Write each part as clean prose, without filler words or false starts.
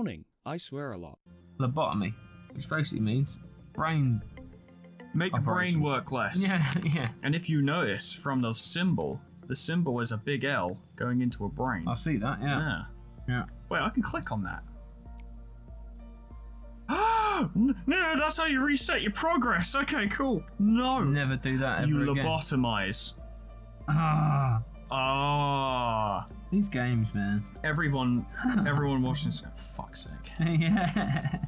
morning. I swear a lot. Lobotomy, which basically means brain. Make the brain work less. Yeah. And if you notice from the symbol is a big L going into a brain. I see that, yeah. Wait, I can click on that. No, that's how you reset your progress. Okay, cool. No. Never do that ever You again. lobotomize. These games, man. Everyone watching this, fuck's sake. Yeah.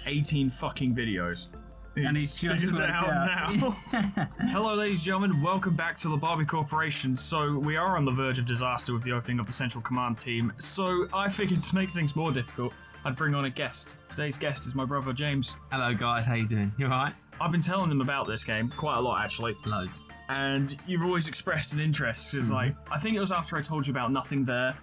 18 fucking videos. And he's just figures it worked out out. now. Hello, ladies and gentlemen. Welcome back to Lobotomy Corporation. So we are on the verge of disaster with the opening of the Central Command team. So I figured to make things more difficult, I'd bring on a guest. Today's guest is my brother James. Hello, guys. How you doing? You alright? I've been telling them about this game quite a lot, actually. Loads. And you've always expressed an interest. It's like, I think it was after I told you about Nothing There.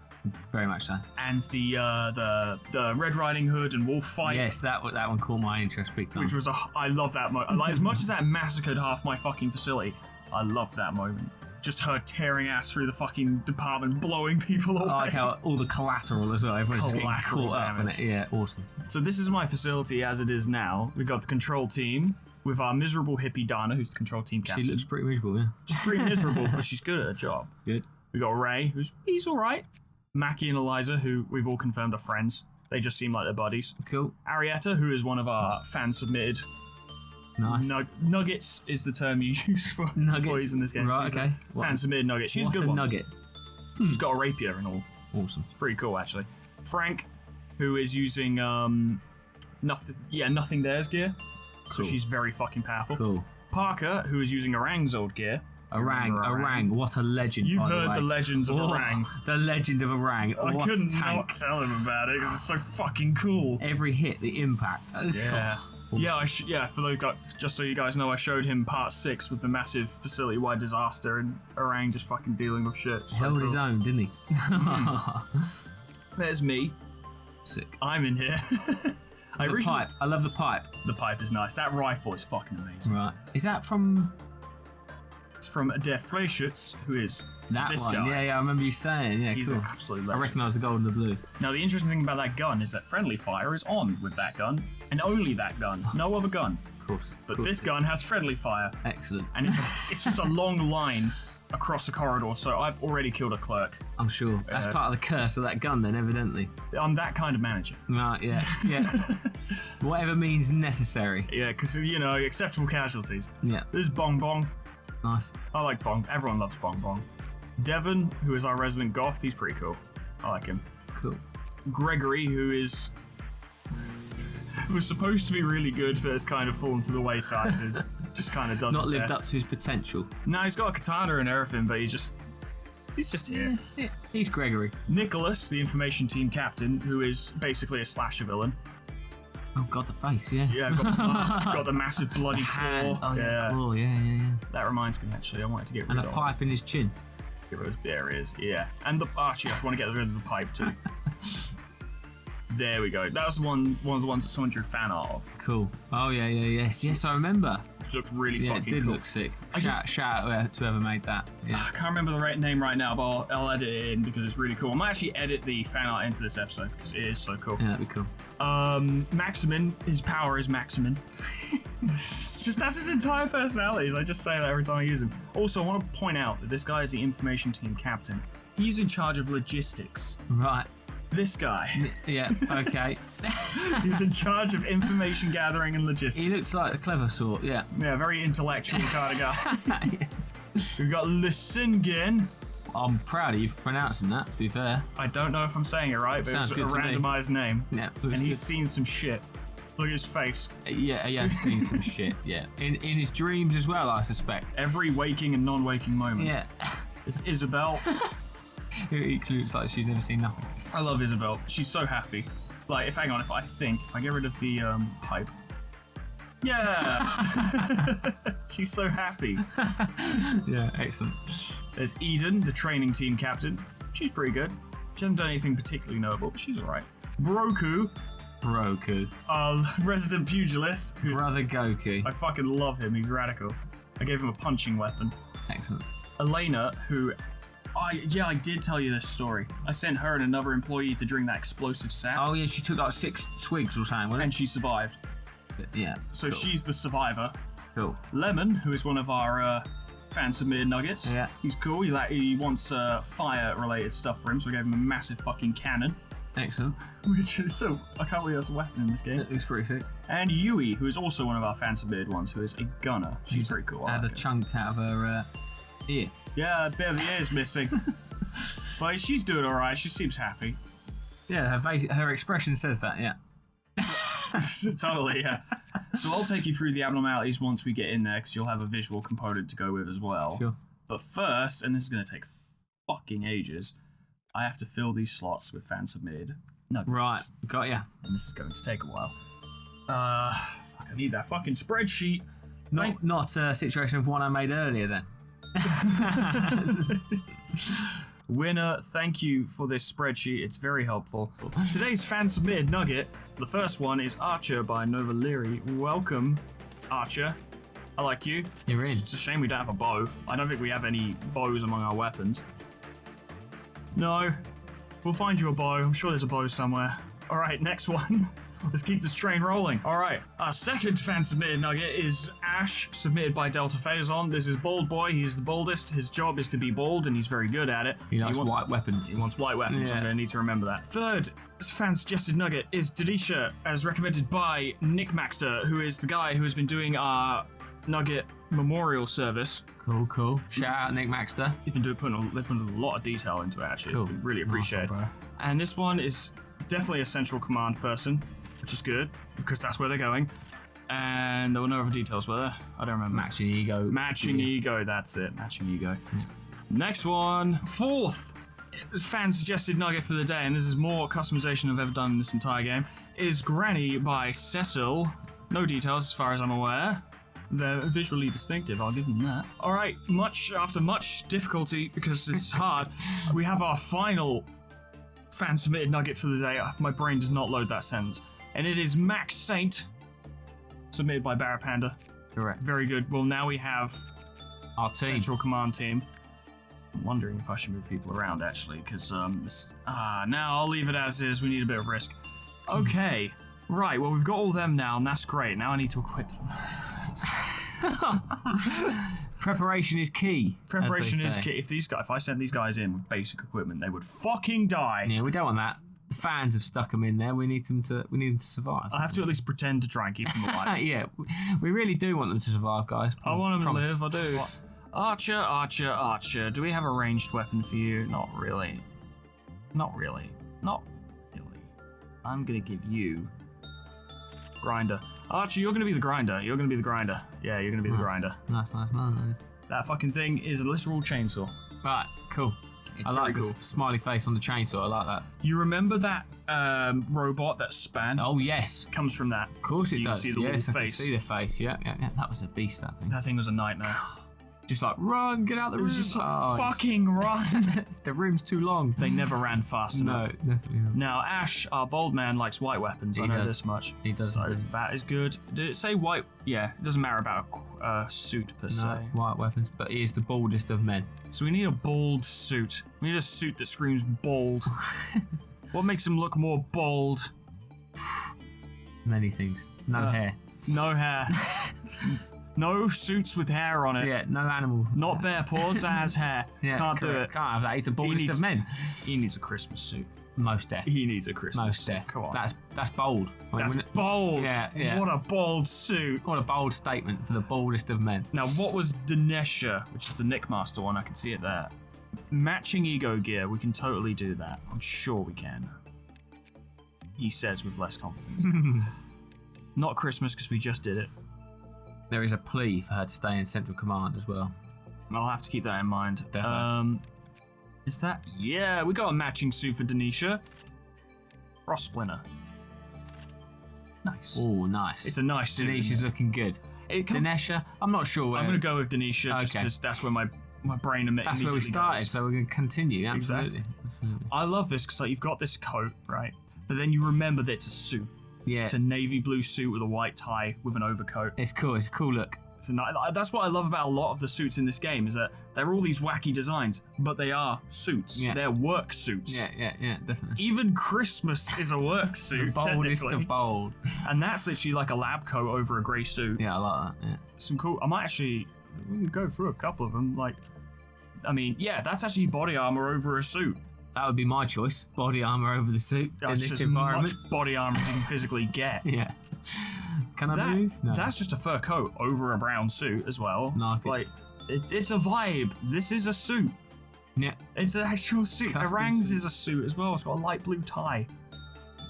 Very much so. And the Red Riding Hood and Wolf fight. Yes, that one caught my interest big time. Which was I love that moment. Like, as much as that massacred half my fucking facility, I loved that moment. Just her tearing ass through the fucking department, blowing people away. I like how all the collateral as well. Everyone's just getting Collateral caught up in it. Yeah, awesome. So this is my facility as it is now. We've got the control team with our miserable hippie Dana, who's the control team captain. She looks pretty miserable, yeah. She's pretty miserable, but she's good at her job. Good. We got Ray, he's all right. Mackie and Eliza, who we've all confirmed are friends. They just seem like they're buddies. Cool. Arietta, who is one of our fan-submitted... Nice. Nuggets is the term you use for employees in this game. Right, okay. Fan-submitted nugget. She's What a good one. nugget? She's got a rapier and all. Awesome. It's pretty cool, actually. Frank, who is using Nothing There's gear. So Cool. she's very fucking powerful. Cool. Parker, who is using Orang's old gear. Orang. What a legend. You've by heard way. the legends of Orang. The legend of Orang. I What couldn't tank. not tell him about it because it's so fucking cool. Every hit, the impact. Yeah. For those guys, just so you guys know, I showed him part 6 with the massive facility-wide disaster and Orang just fucking dealing with shit. So Held cool. his own, didn't he? There's me. Sick. I'm in here. The pipe. I love the pipe. The pipe is nice. That rifle is fucking amazing. Right. Is that from It's from Der Fleischutz, who is that this one? guy. Yeah, I remember you saying. Yeah, He's cool. an absolute I legend. recognise the gold and the blue. Now, the interesting thing about that gun is that friendly fire is on with that gun, and only that gun. No other gun. Of course. But this gun has friendly fire. Excellent. And it's just a long line across a corridor, so I've already killed a clerk. I'm sure. That's part of the curse of that gun then, evidently. I'm that kind of manager. Right, yeah. Whatever means necessary. Yeah, because, acceptable casualties. Yeah. This is Bong Bong. Nice. I like Bong. Everyone loves Bong Bong. Devon, who is our resident goth, he's pretty cool. I like him. Cool. Gregory, who was supposed to be really good, but has kind of fallen to the wayside. Just kind of does Not his lived best. up to his potential. No, he's got a katana and everything, but he's just here. Yeah. He's Gregory. Nicholas, the information team captain, who is basically a slasher villain. Oh god, the face, yeah. Yeah, got the massive bloody claw. Oh yeah, claw, yeah. That reminds me, actually, I wanted to get rid And of a pipe in his chin. Get rid of, there it is, yeah. And actually, I want to get rid of the pipe too. There we go. That was one of the ones that someone drew fan art of. Cool. Oh yeah, yes, I remember. It looked really Yeah, fucking it did cool. look sick. Shout out to whoever made that. Yeah. I can't remember the name right now, but I'll edit it in because it's really cool. I might actually edit the fan art into this episode because it is so cool. Yeah, that'd be cool. Maximin, his power is Maximin. Just that's his entire personality. I just say that every time I use him. Also, I want to point out that this guy is the information team captain. He's in charge of logistics. Right. This guy. Yeah, okay. He's in charge of information gathering and logistics. He looks like the clever sort, yeah. Yeah, very intellectual kind of guy. We've got Lissingen. I'm proud of you for pronouncing that, to be fair. I don't know if I'm saying it right, but Sounds it's a good to me. randomized name. Yeah. And he's seen some shit. Look at his face. Yeah, he has seen some shit, yeah. In his dreams as well, I suspect. Every waking and non-waking moment. Yeah. It's Isabel. He looks like she's never seen nothing. I love Isabel. She's so happy. Like, if I get rid of the pipe. Yeah! She's so happy. Yeah, excellent. There's Eden, the training team captain. She's pretty good. She hasn't done anything particularly notable, but she's alright. Broku, resident pugilist. Brother Goku. I fucking love him. He's radical. I gave him a punching weapon. Excellent. Elena, who I did tell you this story. I sent her and another employee to drink that explosive sap. Oh yeah, she took like 6 swigs or something, wasn't it? And she survived. Yeah. So cool. she's the survivor. Cool. Lemon, who is one of our fan-submitted nuggets. Yeah. He's cool. He wants fire-related stuff for him, so we gave him a massive fucking cannon. Excellent. Which is so... I can't believe that's a weapon in this game. It's pretty sick. And Yui, who is also one of our fan-submitted ones, who is a gunner. She's pretty cool. Had a chunk out of her ear. Yeah, a bit of the ear's missing. But she's doing alright. She seems happy. Yeah, her expression says that, yeah. Totally, yeah. So I'll take you through the abnormalities once we get in there, because you'll have a visual component to go with as well. Sure. But first, and this is going to take fucking ages, I have to fill these slots with fan-submitted nuggets. Right, got ya. And this is going to take a while. I need that fucking spreadsheet. Not a situation of one I made earlier then. Winner, thank you for this spreadsheet. It's very helpful. Today's fan-submitted nugget, the first one is Archer by Nova Leary. Welcome, Archer. I like you. You're in. It's a shame we don't have a bow. I don't think we have any bows among our weapons. No. We'll find you a bow. I'm sure there's a bow somewhere. All right, next one. Let's keep this train rolling. All right, our second fan-submitted nugget is Ash, submitted by Delta Phazon. This is Bald Boy. He's the baldest. His job is to be bald, and he's very good at it. He wants white weapons. He wants white weapons. Yeah. I'm going to need to remember that. Third fan-suggested nugget is Denisha, as recommended by Nick Maxter, who is the guy who has been doing our nugget memorial service. Cool. Shout out Nick Maxter. He's been putting a lot of detail into it, actually. Cool. It's been really appreciated. Awesome, and this one is definitely a central command person, which is good, because that's where they're going. And there were no other details, were there? I don't remember. Matching ego. Matching ego, that's it. Matching ego. Next one. Fourth fan-suggested nugget for the day, and this is more customization I've ever done in this entire game, is Granny by Cecil. No details as far as I'm aware. They're visually distinctive, I'll give them that. Alright, after much difficulty, because it's hard, we have our final fan-submitted nugget for the day. My brain does not load that sentence. And it is Max Saint, submitted by Barra Panda. Correct. Very good. Well, now we have Our team. Central Command team. I'm wondering if I should move people around, actually, because now I'll leave it as is. We need a bit of risk. Okay. Right, well, we've got all them now, and that's great. Now I need to equip them. Preparation is key. Preparation is key. If I sent these guys in with basic equipment, they would fucking die. Yeah, we don't want that. The fans have stuck them in there. We need them to survive. I have to at least pretend to try and keep them alive. Yeah, we really do want them to survive, guys. I want them Promise. to live. I do. Archer. Do we have a ranged weapon for you? Not really. I'm gonna give you Grinder. Archer, you're gonna be the grinder. Yeah, you're gonna be the grinder. Nice. That fucking thing is a literal chainsaw. Right, cool. It's I like very the cool. smiley face on the chainsaw. I like that. You remember that robot that span? Oh yes, Comes from that. of course it You can does. see the Yes, little I can face. see the face. Yeah. That was a beast. That thing. That thing was a nightmare. Just like run, get out the It room. was just like, Oh, fucking run. the room's too long. They never ran fast No, enough. definitely not. Now, Ash, our bold man, likes white weapons. He I know does. this much. He does So indeed. that is good. Did it say white? Yeah, it doesn't matter about a suit per se. No, white weapons, but he is the baldest of men. So we need a bold suit. We need a suit that screams bold. What makes him look more bold? Many things. No hair. No hair. No suits with hair on it. Yeah, no animal. Not bare paws, that has hair. Yeah, Can't do correct. it. Can't have that. He's the baldest needs- of men. He needs a Christmas suit. Most deaf. He needs a Christmas Most suit. deaf. Come on. That's bold. I mean, That's bold. Yeah. What a bold suit. What a bold statement for the baldest of men. Now, what was Dinesha, which is the Nickmaster one? I can see it there. Matching ego gear. We can totally do that. I'm sure we can. He says with less confidence. Not Christmas, because we just did it. There is a plea for her to stay in Central Command as well. I'll have to keep that in mind. Definitely. Is that... Yeah, we got a matching suit for Denisha. Frost Splinter. Nice. Oh, nice. It's a nice suit. Denisha's looking good. Dinesha, I'm not sure where. I'm going to go with Denisha just Okay. because that's where my brain immediately That's where we started, goes. so we're going to continue. Absolutely. Exactly. Absolutely. I love this because you've got this coat, right? But then you remember that it's a suit. Yeah. It's a navy blue suit with a white tie with an overcoat. It's cool. It's a cool look. So that's what I love about a lot of the suits in this game, is that they're all these wacky designs, but they are suits. Yeah. They're work suits. Yeah, definitely. Even Christmas is a work suit, The boldest technically. of bold. And that's literally like a lab coat over a grey suit. Yeah, I like that, yeah. Some cool... I might actually... We can go through a couple of them, like... I mean, yeah, that's actually body armor over a suit. That would be my choice. Body armor over the suit in That's this just environment. much body armor as you can physically get. Yeah. Can I move? No. That's just a fur coat over a brown suit as well. Like it. It's a vibe. This is a suit. Yeah. It's an actual suit. Custom Arang's suit. is a suit as well. It's got a light blue tie.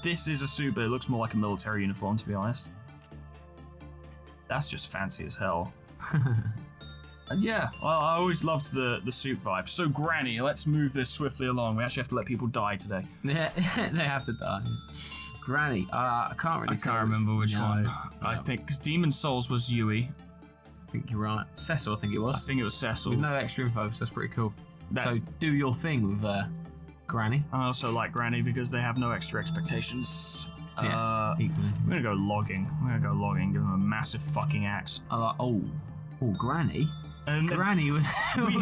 This is a suit, but it looks more like a military uniform, to be honest. That's just fancy as hell. And yeah, well, I always loved the suit vibe. So, Granny, let's move this swiftly along. We actually have to let people die today. Yeah, they have to die. Granny. I can't really. I can't remember which one. No. I think because Demon Souls was Yui. I think you're right. Cecil, I think it was. I think it was Cecil. With no extra info, so that's pretty cool. That's- So do your thing with Granny. I also like Granny because they have no extra expectations. Yeah, equally. We're gonna go logging. Give them a massive fucking axe. I like. Oh, Granny. And Granny. we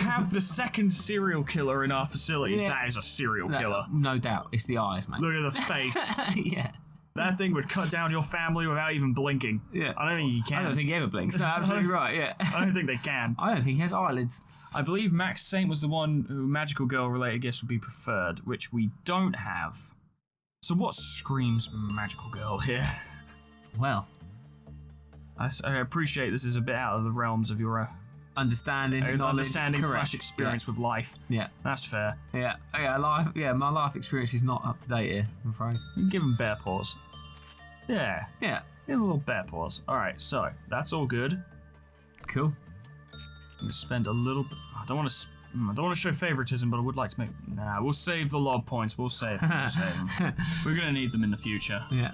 have the second serial killer in our facility. Yeah. That is a serial killer. No doubt. It's the eyes, mate. Look at the face. Yeah. That thing would cut down your family without even blinking. Yeah. I don't think he can. I don't think he ever blinks. No, absolutely right, yeah. I don't think they can. I don't think he has eyelids. I believe Max Saint was the one who magical girl related gifts would be preferred, which we don't have. So what screams magical girl here? Well, I appreciate this is a bit out of the realms of your understanding, knowledge, understanding correct. / experience with life. Yeah. That's fair. Yeah. My life experience is not up to date here, I'm afraid. You can give him bear paws. Yeah. Yeah. Give him a little bear paws. Alright, so that's all good. Cool. I'm gonna spend a little bit. I don't want to show favoritism, but I would like to make. Nah, we'll save the lob points. We'll save them. We're gonna need them in the future. Yeah.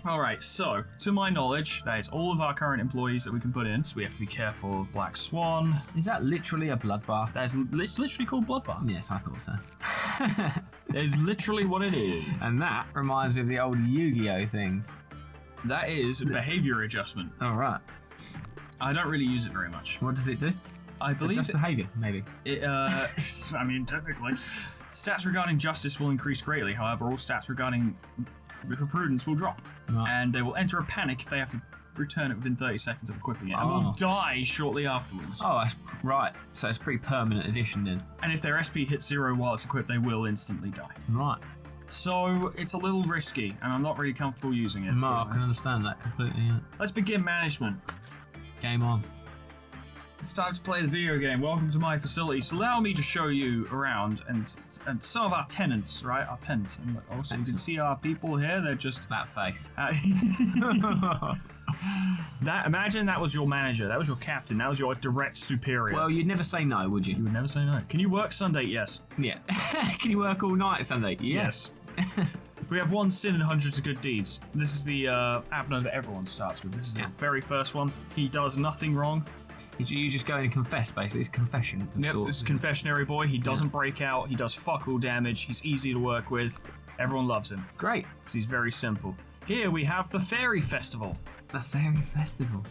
Alright, so, to my knowledge, that is all of our current employees that we can put in, so we have to be careful of Black Swan. Is that literally a bloodbath? That is literally called Bloodbath. Yes, I thought so. That is literally what it is. And that reminds me of the old Yu-Gi-Oh things. That is behavior adjustment. All right. I don't really use it very much. What does it do? I believe Just behaviour, maybe. I mean, technically. Stats regarding justice will increase greatly, however, all stats regarding prudence will drop. Right. And they will enter a panic if they have to return it within 30 seconds of equipping it, and will die shortly afterwards. Oh, that's right. So it's a pretty permanent addition then. And if their SP hits 0 while it's equipped, they will instantly die. Right. So it's a little risky, and I'm not really comfortable using it. No, I can understand that completely, yeah. Let's begin management. Game on. It's time to play the video game. Welcome to my facility. So allow me to show you around and some of our tenants, right? Our tenants. And also, you can see our people here. They're just That face. Imagine that was your manager. That was your captain. That was your direct superior. Well, you'd never say no, would you you? would never say no. Can you work Sunday? Yes. Yeah. Can you work all night Sunday? Yes. We have one sin and hundreds of good deeds. This is the Abner that everyone starts with. This is the very first one. He does nothing wrong. You just go in and confess, basically. It's a confession of Yep, sorts, this is isn't it? confessionary boy. He doesn't break out. He does fuck all damage. He's easy to work with. Everyone loves him Great. because he's very simple. Here we have the Fairy Festival. The Fairy Festival.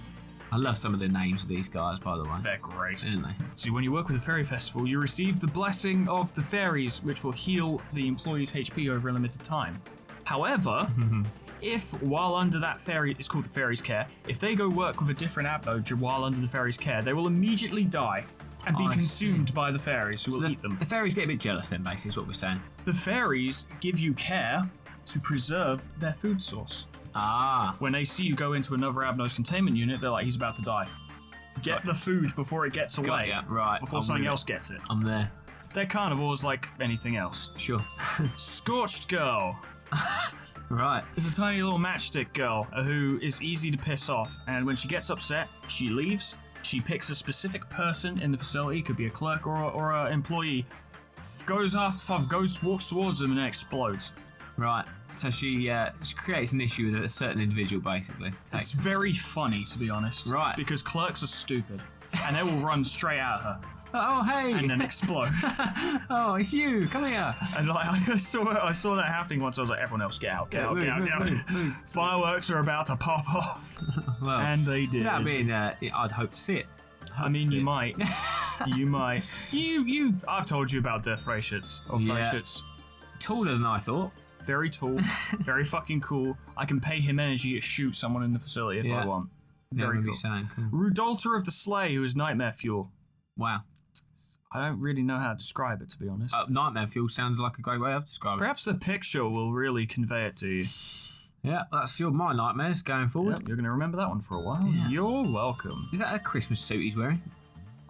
I love some of the names of these guys, by the way. They're great. Aren't they? So when you work with the Fairy Festival, you receive the blessing of the fairies, which will heal the employee's HP over a limited time. However, if while under that fairy, it's called the fairy's care, if they go work with a different Abno while under the fairy's care, they will immediately die and be I consumed by the fairies who So will eat them. The fairies get a bit jealous then, basically, is what we're saying. The fairies give you care to preserve their food source. Ah. When they see you go into another Abno's containment unit, they're like, he's about to die. Get the food before it gets away. Yeah, right. Before something else gets it. I'm there. They're carnivores like anything else. Sure. Scorched Girl. Right. Is a tiny little matchstick girl who is easy to piss off, and when she gets upset, she leaves. She picks a specific person in the facility, could be a clerk or an employee, walks towards them and then explodes. Right. So she creates an issue with a certain individual, basically. It's very funny, to be honest. Right. Because clerks are stupid, and they will run straight at her. Oh, hey! and then explode. Oh, it's you! Come here! And like I saw that happening once. I was like, everyone else, get out, get out, get out, get out. Fireworks are about to pop off, Well, and they did. that being, I'd hope to see it. I mean, you might. You might. I've told you about Death Freyshits. Or Freyshits. Taller than I thought. Very tall. Very fucking cool. I can pay him energy to shoot someone in the facility if I want. Very cool. Cool. Rudolter of the Sleigh, who is nightmare fuel. Wow. I don't really know how to describe it, to be honest. Nightmare fuel sounds like a great way of describing it. Perhaps the picture will really convey it to you. Yeah, that's fueled my nightmares going forward. Yep, you're going to remember that one for a while. Yeah. You're welcome. Is that a Christmas suit he's wearing?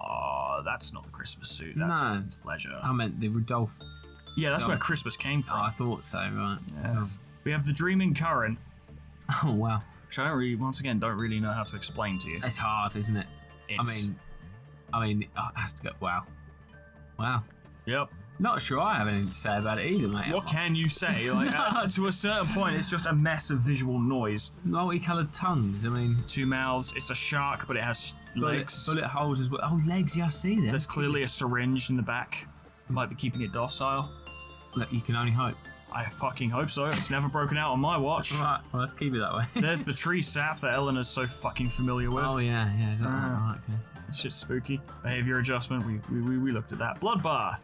Oh, that's not the Christmas suit. That's pleasure. I meant the Rudolph. Yeah, that's where Christmas came from. Oh, I thought so, right. Yes. We have the Dreaming Current, Oh, wow. which I don't really know how to explain to you. It's hard, isn't it? I mean, it has to go. Wow. Yep. Not sure I have anything to say about it either, mate. What can you say? Like, to a certain point, it's just a mess of visual noise. Multicoloured tongues. I mean, 2 mouths. It's a shark, but it has legs. bullet holes as well. Oh, legs. Yeah, I see them. There's clearly a syringe in the back. Might be keeping it docile. Look, you can only hope. I fucking hope so. It's never broken out on my watch. Right, well, let's keep it that way. There's the tree sap that Eleanor's so fucking familiar with. Oh, yeah. Is that right? Okay. It's just spooky. Behavior adjustment. We looked at that. Bloodbath.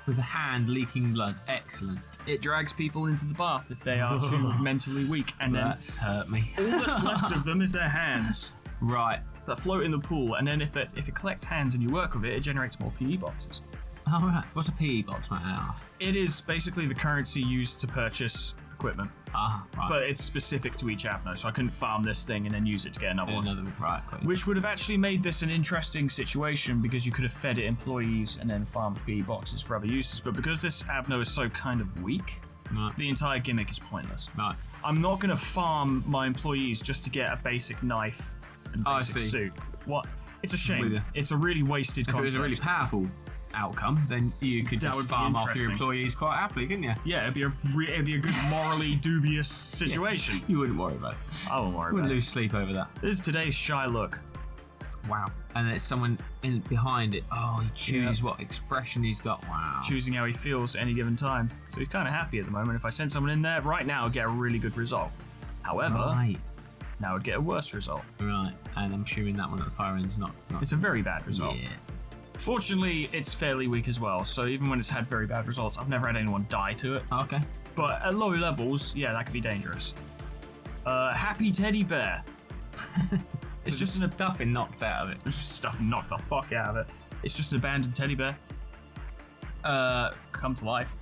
With a hand leaking blood. Excellent. It drags people into the bath if they are too mentally weak, and then That's hurt me. all that's left of them is their hands Right. that float in the pool. And then if it collects hands and you work with it, it generates more PE boxes. All right. What's a PE box, mate? I asked. It is basically the currency used to purchase equipment, Ah, right. but it's specific to each Abno, so I couldn't farm this thing and then use it to get another one. Right. Which would have actually made this an interesting situation because you could have fed it employees and then farmed PE boxes for other uses. But because this Abno is so kind of weak, Right. the entire gimmick is pointless. Right. I'm not going to farm my employees just to get a basic knife and basic suit. What? It's a shame. It's a really wasted If concept. it was a really powerful outcome, then you could That just would be farm off your interesting. employees quite happily, couldn't you? Yeah, it'd be a good morally dubious situation. You wouldn't worry about it. I won't worry Wouldn't about it. lose sleep over that. This is today's shy look. Wow. And there's someone in behind it. Oh, he chooses what expression he's got. Wow. Choosing how he feels at any given time. So he's kind of happy at the moment. If I send someone in there right now, I'd get a really good result. However, Right. now I'd get a worse result. Right. And I'm assuming that one at the far end's not. It's a very bad result. Yeah. Fortunately, it's fairly weak as well, so even when it's had very bad results, I've never had anyone die to it. Okay. But at low levels, yeah, that could be dangerous. Happy teddy bear. It's just an stuffing knocked out of it. stuff knocked the fuck out of it. It's just an abandoned teddy bear. Come to life.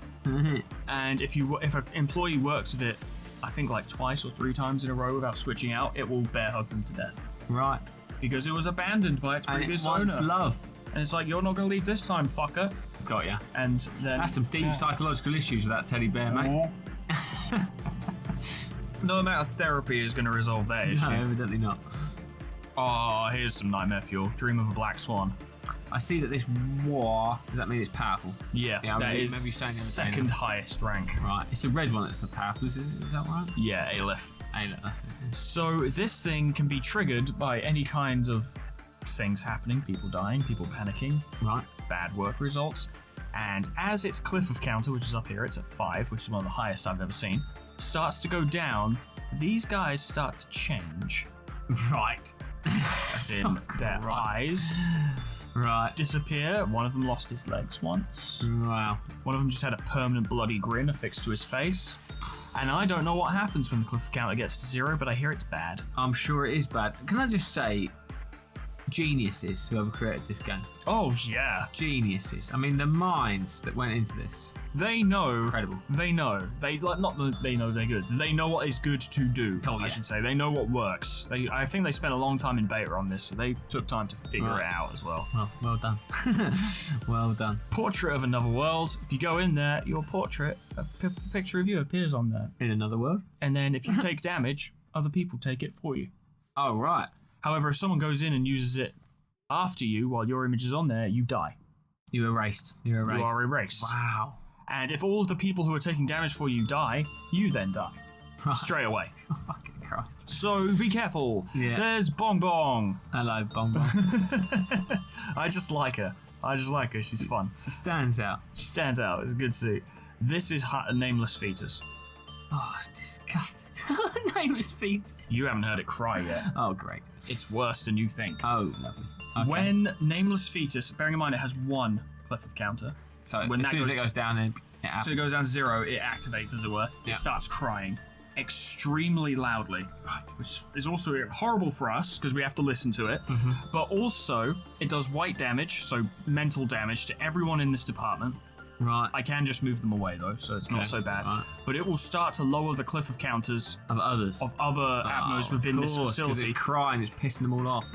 And if an employee works with it, I think like twice or 3 times in a row without switching out, it will bear hug them to death. Right. Because it was abandoned by its And it previous wants owner. love. And it's like, you're not going to leave this time, fucker. Got ya. And then... That's some deep psychological issues with that teddy bear, mate. No amount of therapy is going to resolve that issue. No, evidently not. Oh, here's some nightmare fuel. Dream of a black swan. I see that this war, does that mean it's powerful? Yeah, Yeah, that maybe is saying the other day, second highest rank. Right. It's the red one that's the powerful, is that right? Yeah, Aleph. Hey, look, that's it. So this thing can be triggered by any kinds of things happening, people dying, people panicking, Right. bad work results. And as its cliff of counter, which is up here, it's at 5, which is one of the highest I've ever seen, starts to go down, these guys start to change. Right. As in, their eyes Right. disappear. One of them lost his legs once. Wow. One of them just had a permanent bloody grin affixed to his face. And I don't know what happens when the cliff counter gets to 0, but I hear it's bad. I'm sure it is bad. Can I just say, geniuses, whoever created this game. Oh, yeah. Geniuses. I mean, the minds that went into this. They know. Incredible. They know. They know they're good. They know what is good to do. Oh, yeah. I should say. They know what works. I think they spent a long time in beta on this, so they took time to figure Right. it out as well. Well done. Well done. Portrait of Another World. If you go in there, your portrait, a picture of you appears on there. In another world? And then if you take damage, other people take it for you. Oh, right. However, if someone goes in and uses it after you while your image is on there, you die. You're erased. You are erased. Wow. And if all of the people who are taking damage for you die, you then die. Straight away. Christ. So be careful. Yeah. There's Bong Bong. Hello, Bong Bong. I just like her. She's fun. She stands out. She stands out. It's good to see. This is a nameless fetus. Oh, it's disgusting. Nameless feet. You haven't heard it cry yet. Oh, great. It's worse than you think. Oh, lovely. Okay. When nameless fetus, bearing in mind it has one cliff of counter. So when as soon as it goes down, then so it goes down to 0, it activates, as it were. Yeah. It starts crying extremely loudly, right. which is also horrible for us because we have to listen to it. Mm-hmm. But also, it does white damage, so mental damage to everyone in this department. Right. I can just move them away though, so it's not so bad. Right. But it will start to lower the cliff of counters Of others. of other abnos within this facility. It's crying, it's pissing them all off.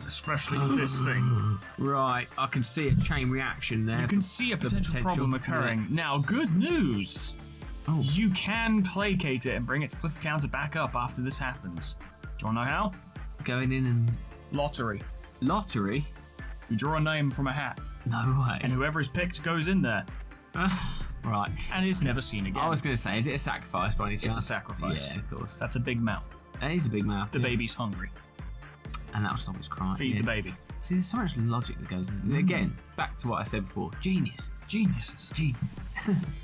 Especially this thing. Right, I can see a chain reaction there. You can see a potential problem occurring. Yeah. Now, good news! Oh. You can placate it and bring its cliff counter back up after this happens. Do you want to know how? Going in and... Lottery. Lottery? You draw a name from a hat, No way. and whoever is picked goes in there, Right. and is never seen again. I was going to say, is it a sacrifice by any chance? It's a sacrifice. Yeah, of course. That's a big mouth. It is a big mouth. The baby's hungry. And that was someone's crying. Feed the baby. See, there's so much logic that goes into it. Again, back to what I said before. Geniuses. Geniuses.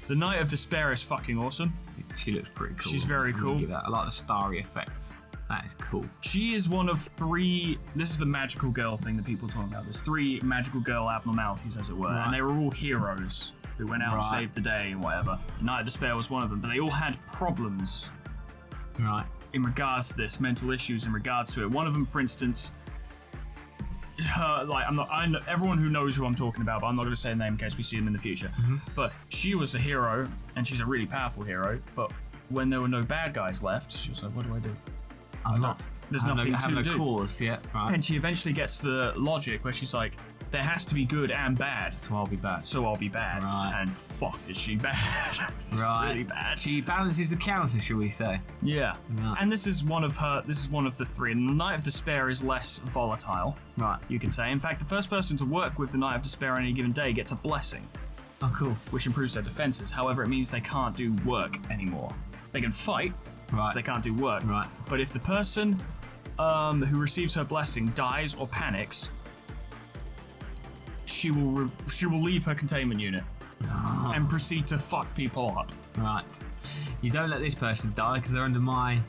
The Night of Despair is fucking awesome. She looks pretty cool. She's very I'm gonna cool. give that. I like the starry effects. That is cool. She is one of 3. This is the magical girl thing that people are talking about. There's 3 magical girl abnormalities, as it were, Right. and they were all heroes who went out and saved the day and whatever. Night of Despair was one of them, but they all had problems Right. in regards to this, mental issues in regards to it. One of them, for instance, her, like, I know, everyone who knows who I'm talking about, but I'm not going to say the name in case we see them in the future. Mm-hmm. But she was a hero, and she's a really powerful hero, but when there were no bad guys left, she was like, what do I do? I'm lost. There's I have nothing I have to no do. cause yet. Right. And she eventually gets to the logic where she's like, there has to be good and bad, So I'll be back. so I'll be bad. Right. And fuck, is she bad. Right. Really bad. She balances the counter, shall we say? Yeah. Right. And this is one of the 3. And the Night of Despair is less volatile, Right. you can say. In fact, the first person to work with the Night of Despair on any given day gets a blessing, Oh, cool. which improves their defenses. However, it means they can't do work anymore. They can fight, Right. they can't do work. Right. But if the person who receives her blessing dies or panics, she will leave her containment unit and proceed to fuck people up. Right. You don't let this person die because they're under my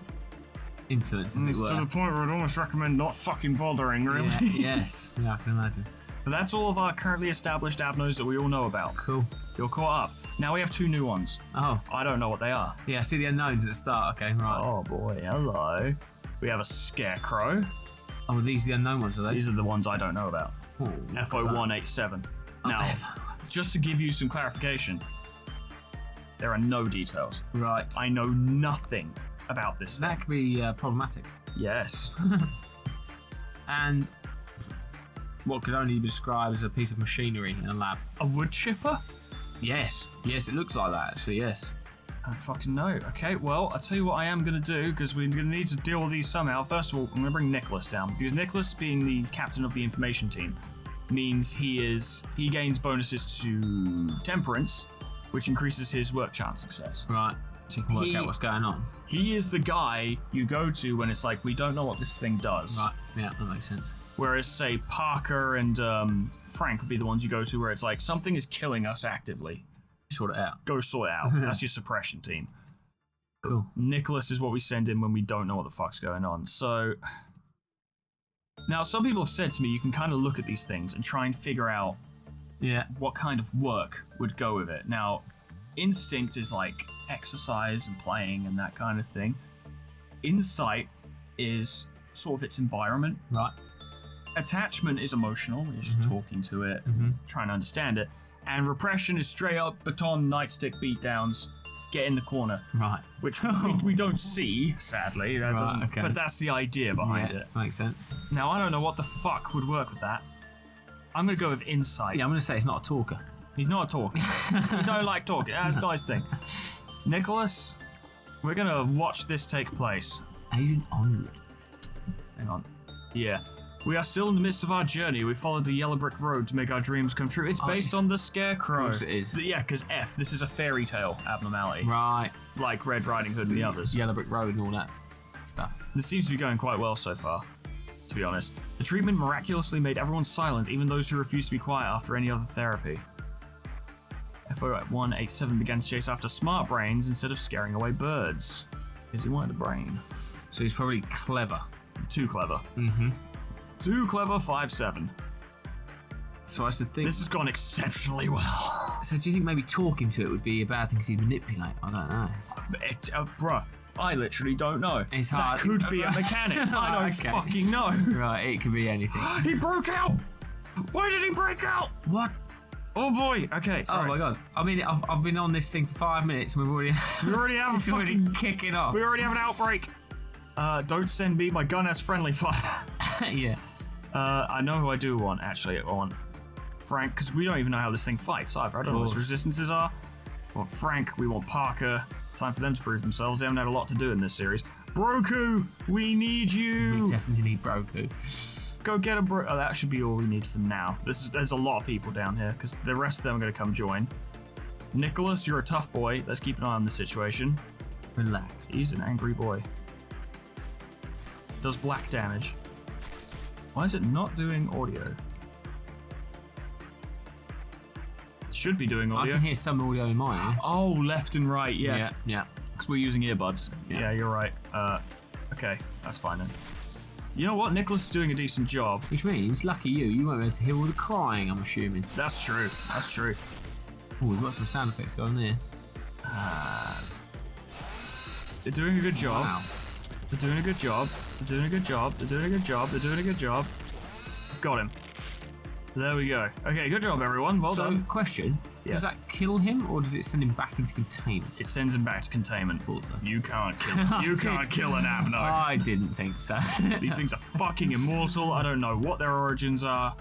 influence, as it It's were. to the point where I'd almost recommend not fucking bothering, really. Yeah, yes. Yeah, I can imagine. But that's all of our currently established abnos that we all know about. Cool. You're caught up. Now we have 2 new ones. Oh. I don't know what they are. Yeah, see the unknowns at the start. Okay, right. Oh boy, hello. We have a Scarecrow. Oh, these are the unknown ones, are they? These are the ones I don't know about. Oh, look at that. FO187. Now, just to give you some clarification, there are no details. Right. I know nothing about this thing. That could be problematic. Yes. And what could only be described as a piece of machinery in a lab. A wood chipper? Yes. Yes, it looks like that, actually, yes. I don't fucking know. Okay, well, I'll tell you what I am going to do, because we're going to need to deal with these somehow. First of all, I'm going to bring Nicholas down, because Nicholas, being the captain of the information team, means he gains bonuses to temperance, which increases his work chance success. Right. So you can work out what's going on. He is the guy you go to when it's like, we don't know what this thing does. Right. Yeah, that makes sense. Whereas, say, Parker and Frank would be the ones you go to where it's like, something is killing us actively. Sort it out. Go sort it out. That's your suppression team. Cool. Nicholas is what we send in when we don't know what the fuck's going on. So, now some people have said to me, you can kind of look at these things and try and figure out what kind of work would go with it. Now, instinct is like exercise and playing and that kind of thing. Insight is sort of its environment. Right. Attachment is emotional. You're just talking to it, trying to understand it. And repression is straight up baton, nightstick beatdowns, get in the corner. Right. Which we don't see, sadly. That doesn't, okay. But that's the idea behind it. Makes sense. Now, I don't know what the fuck would work with that. I'm going to go with insight. Yeah, I'm going to say it's not a talker. He's not a talker. He don't like talking. That's a nice thing. Nicholas, we're going to watch this take place. Agent Onward. Hang on. Yeah. We are still in the midst of our journey. We followed the yellow brick road to make our dreams come true. It's based on the Scarecrow. Of course it is. Yeah, because this is a fairy tale abnormality. Right. Like Red Riding Hood and the others. Yellow Brick Road and all that. stuff. This seems to be going quite well so far, to be honest. The treatment miraculously made everyone silent, even those who refused to be quiet after any other therapy. FO187 began to chase after smart brains instead of scaring away birds. Because he wanted a brain. So he's probably clever. Too clever. Mm-hmm. Too clever, 5-7. So I said, think. This has gone exceptionally well. So do you think maybe talking to it would be a bad thing to manipulate? I don't know. Bruh, I literally don't know. It's hard. That could be a mechanic. I don't Okay. fucking know. Right, it could be anything. He broke out! Why did he break out? What? Oh boy, okay. Oh my god. I mean, I've been on this thing for 5 minutes and we already have it's a already fucking... kicking off. We already have an outbreak. Don't send me, my gun has friendly fire. Yeah. I know who I do want, actually. I want Frank, because we don't even know how this thing fights either. I don't know what its resistances are. We want Frank, we want Parker. Time for them to prove themselves. They haven't had a lot to do in this series. Broku, we need you. We definitely need Broku. Go get a bro. Oh, that should be all we need for now. There's a lot of people down here, because the rest of them are going to come join. Nicholas, you're a tough boy. Let's keep an eye on the situation. Relaxed. He's an angry boy. Does black damage. Why is it not doing audio? It should be doing audio. I can hear some audio in mine. Oh, left and right, yeah. Yeah. Because we're using earbuds. Yeah. Yeah, you're right. Okay, that's fine then. You know what? Nicholas is doing a decent job. Which means, lucky you won't be able to hear all the crying, I'm assuming. That's true. That's true. Oh, we've got some sound effects going there. They're doing a good job. Wow. They're doing a good job. They're doing a good job. They're doing a good job. They're doing a good job. Got him. There we go. Okay, good job, everyone. Well done. Question. Yes. Does that kill him, or does it send him back into containment? It sends him back to containment. Thought so. You can't kill. You can't kill an Abno. I didn't think so. These things are fucking immortal. I don't know what their origins are.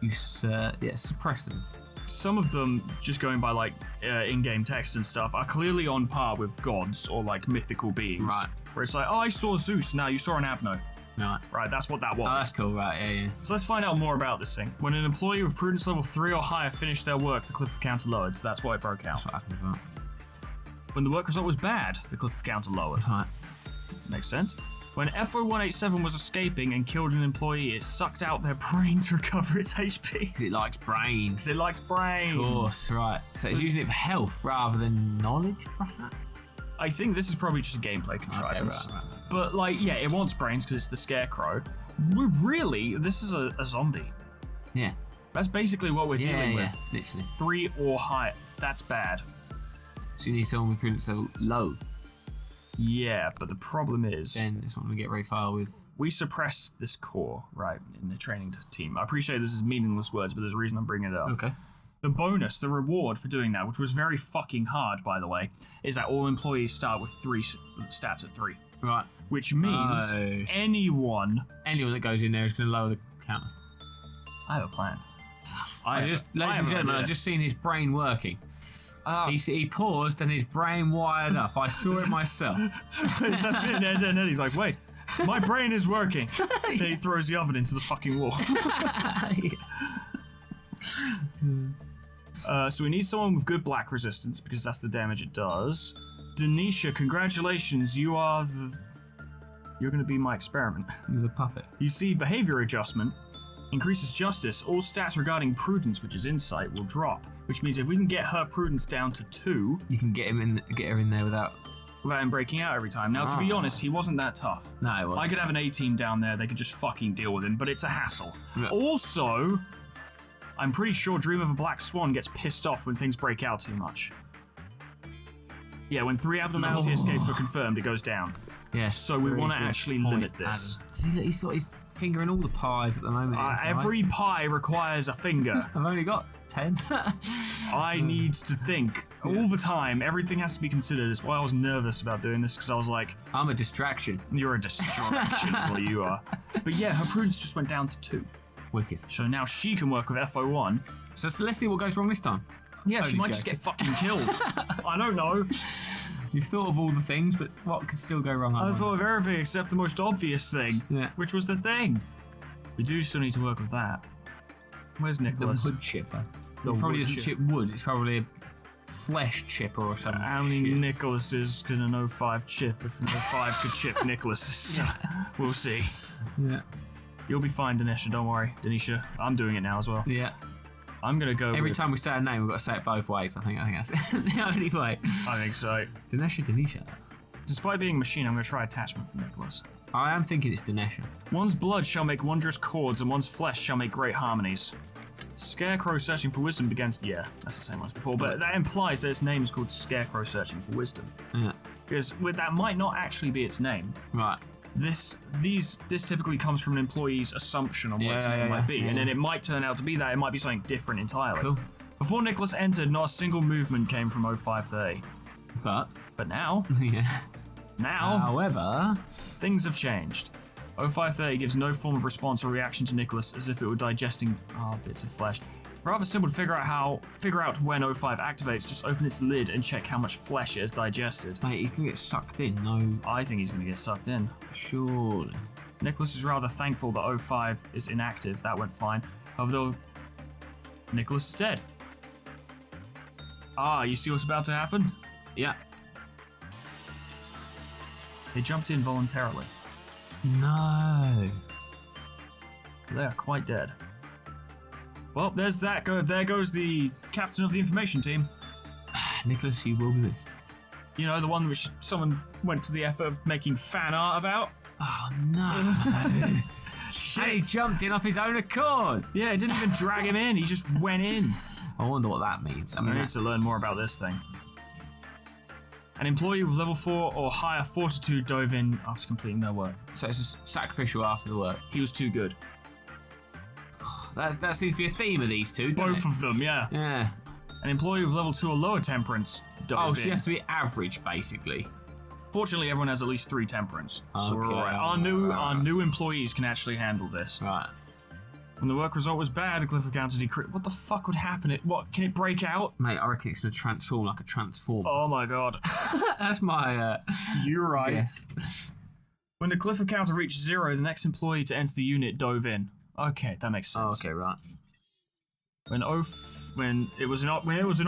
You suppress them. Some of them, just going by like in-game text and stuff, are clearly on par with gods or like mythical beings. Right. Where it's like, oh, I saw Zeus. Now you saw an Abno. Right. Right, that's what that was. Oh, that's cool, right, yeah. So let's find out more about this thing. When an employee with prudence level 3 or higher finished their work, the cliff counter lowered, so that's why it broke out. That's what happened with that. When the work result was bad, the cliff counter lowered. Right. Makes sense. When FO187 was escaping and killed an employee, it sucked out their brain to recover its HP. Because it likes brains. Because it likes brain. Of course, right. So it's using it for health rather than knowledge, perhaps? I think this is probably just a gameplay contrivance. Okay, right. But, like, yeah, it wants brains because it's the Scarecrow. Really, this is a zombie. Yeah. That's basically what we're dealing with. Literally. 3 or higher. That's bad. So you need someone with prudence level low. Yeah, but the problem is... Then it's not going to get very far with... We suppressed this core, right, in the training team. I appreciate this is meaningless words, but there's a reason I'm bringing it up. Okay. The bonus, the reward for doing that, which was very fucking hard, by the way, is that all employees start with 3 stats at 3. Right. Which means anyone that goes in there is going to lower the counter. I have a plan. Ladies and gentlemen, I've just seen his brain working. He paused and his brain wired up. I saw it myself. It's that bit, and then he's like, wait, my brain is working. Then he throws the oven into the fucking wall. So we need someone with good black resistance because that's the damage it does. Denisha, congratulations, you're going to be my experiment. The puppet. You see, behavior adjustment increases justice. All stats regarding prudence, which is insight, will drop. Which means if we can get her prudence down to 2, you can get her in there without him breaking out every time. Now, to be honest, he wasn't that tough. No, it wasn't. I could have an A-team down there. They could just fucking deal with him, but it's a hassle. Yeah. Also, I'm pretty sure Dream of a Black Swan gets pissed off when things break out too much. Yeah, when 3 abnormality escapes were confirmed, it goes down. Yes. So we want to actually limit this. See, look, he's got his finger in all the pies at the moment. Every pie requires a finger. I've only got 10. I need to think all the time. Everything has to be considered. That's why I was nervous about doing this, because I was like... I'm a distraction. You're a distraction. Well, you are. But yeah, her prudence just went down to 2. Wicked. So now she can work with FO1. So let's see what goes wrong this time. Yeah, she might just get fucking killed. I don't know. You've thought of all the things, but what could still go wrong? I thought of everything except the most obvious thing, which was the thing. We do still need to work with that. Where's Nicholas? The wood chipper. It probably isn't chip wood. It's probably flesh chipper or something. How many Nicholases can an 05 chip if an 05 could chip Nicholases? We'll see. Yeah. You'll be fine, Denisha, don't worry. Denisha, I'm doing it now as well. Yeah. I'm going to go Every time we say a name, we've got to say it both ways. I think that's the only way. I think so. Denisha. Despite being a machine, I'm going to try attachment for Nicholas. I am thinking it's Denisha. One's blood shall make wondrous chords, and one's flesh shall make great harmonies. Scarecrow searching for wisdom began... Yeah, that's the same one as before, but that implies that its name is called Scarecrow searching for wisdom. Yeah. Because that might not actually be its name. Right. This typically comes from an employee's assumption on what its name might be, and then it might turn out to be that. It might be something different entirely. Cool. Before Nicholas entered, not a single movement came from 0530. But now... Yeah. Now... However... Things have changed. 0530 gives no form of response or reaction to Nicholas as if it were digesting bits of flesh. It's rather simple to figure out when 05 activates. Just open its lid and check how much flesh it has digested. Mate, he's gonna get sucked in. No. I think he's gonna get sucked in. Surely. Nicholas is rather thankful that 05 is inactive. That went fine. Although Nicholas is dead. You see what's about to happen? Yeah. They jumped in voluntarily. No. They are quite dead. Well, there's that. There goes the captain of the information team. Nicholas, you will be missed. You know, the one which someone went to the effort of making fan art about? Oh, no. Shit. And he jumped in off his own accord. Yeah, it didn't even drag him in. He just went in. I wonder what that means. I need to learn more about this thing. An employee with level 4 or higher fortitude dove in after completing their work. So it's just sacrificial after the work. He was too good. That seems to be a theme of these two, doesn't it? Both of them, yeah. Yeah. An employee with level 2 or lower temperance dove in. So you have to be average, basically. Fortunately, everyone has at least 3 temperance. So we're Okay. alright. Our new employees can actually handle this. Right. When the work result was bad, the glyph account decreased. What the fuck would happen? Can it break out? Mate, I reckon it's going to transform like a transformer. Oh my god. That's my You're right. guess. When the glyph counter reached 0, the next employee to enter the unit dove in. Okay, that makes sense. Okay, right. When it was in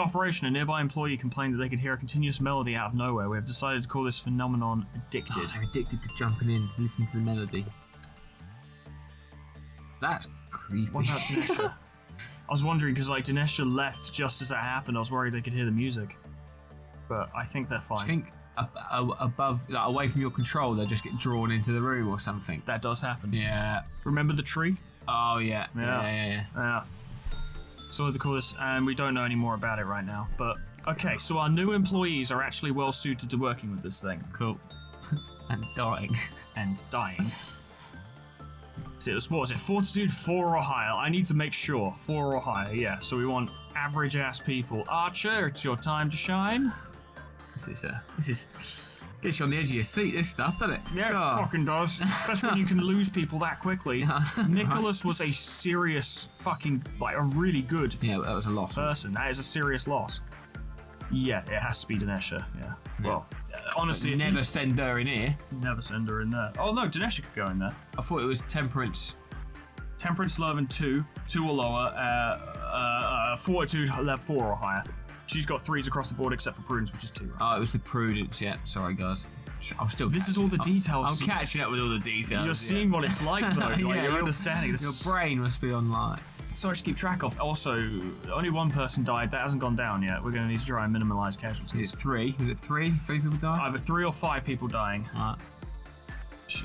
operation, a nearby employee complained that they could hear a continuous melody out of nowhere. We have decided to call this phenomenon addicted. They're addicted to jumping in, listening to the melody. That's creepy. What about Dinesha? I was wondering because Dinesha left just as that happened. I was worried they could hear the music, but I think they're fine. I think above, away from your control, they'll just get drawn into the room or something. That does happen. Yeah. Remember the tree? Oh yeah. Yeah. So they call this, and we don't know any more about it right now. But okay, so our new employees are actually well suited to working with this thing. Cool. And dying. So what was it? Fortitude 4 or higher. I need to make sure 4 or higher. Yeah. So we want average ass people. Archer, it's your time to shine. This is gets you on the edge of your seat. This stuff, doesn't it? Yeah, it fucking does. Especially when you can lose people that quickly. Yeah. Nicholas was a serious fucking, a really good Yeah, that was a loss. person. That is a serious loss. Yeah, it has to be Dinesha. Yeah. Well, honestly, if Never send her in here. never send her in there. Oh no, Dinesha could go in there. I thought it was temperance. Temperance lower than 2 or lower. Fortitude level 4 or higher. She's got 3s across the board except for prudence, which is 2. Right? Oh, it was the prudence. Yeah, sorry guys. I'm still. This is all the details. I'm catching up with all the details. You're seeing what it's like though. You're understanding this. Your brain must be online. Sorry to keep track of. Also, only one person died. That hasn't gone down yet. We're going to need to try and minimize casualties. Is it 3? Is it 3? 3 people died? Either 3 or 5 people dying. Right.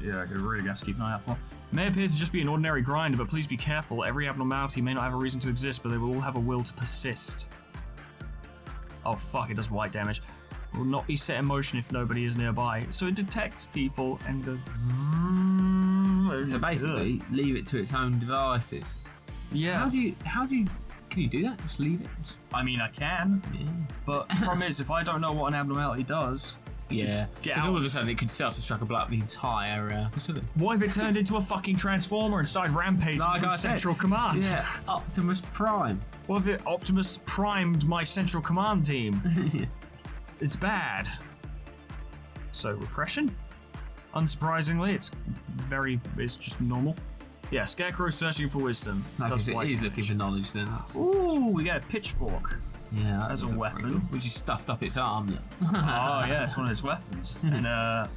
Yeah, I really have to keep an eye out for. May appear to just be an ordinary grinder, but please be careful. Every abnormality may not have a reason to exist, but they will all have a will to persist. Oh fuck, it does white damage. Will not be set in motion if nobody is nearby. So it detects people and goes... So basically, leave it to its own devices. Yeah. How do you can you do that? Just leave it? I mean, I can. Yeah. But the problem is, if I don't know what an abnormality does... Yeah. Get Because out. all of a sudden it could self-destruct and blow up the entire facility. What if it turned into a fucking transformer and started rampaging Like from I said. Central Command? Yeah. Optimus Prime. What if Optimus primed my Central Command team? Yeah. It's bad. So, repression? Unsurprisingly, it's just normal. Yeah, Scarecrow searching for wisdom. No, Does because it white is damage. looking for knowledge then. That's... Ooh, we got a pitchfork. Yeah, as a weapon. Which is stuffed up its arm. Oh yeah, it's one of his weapons. And a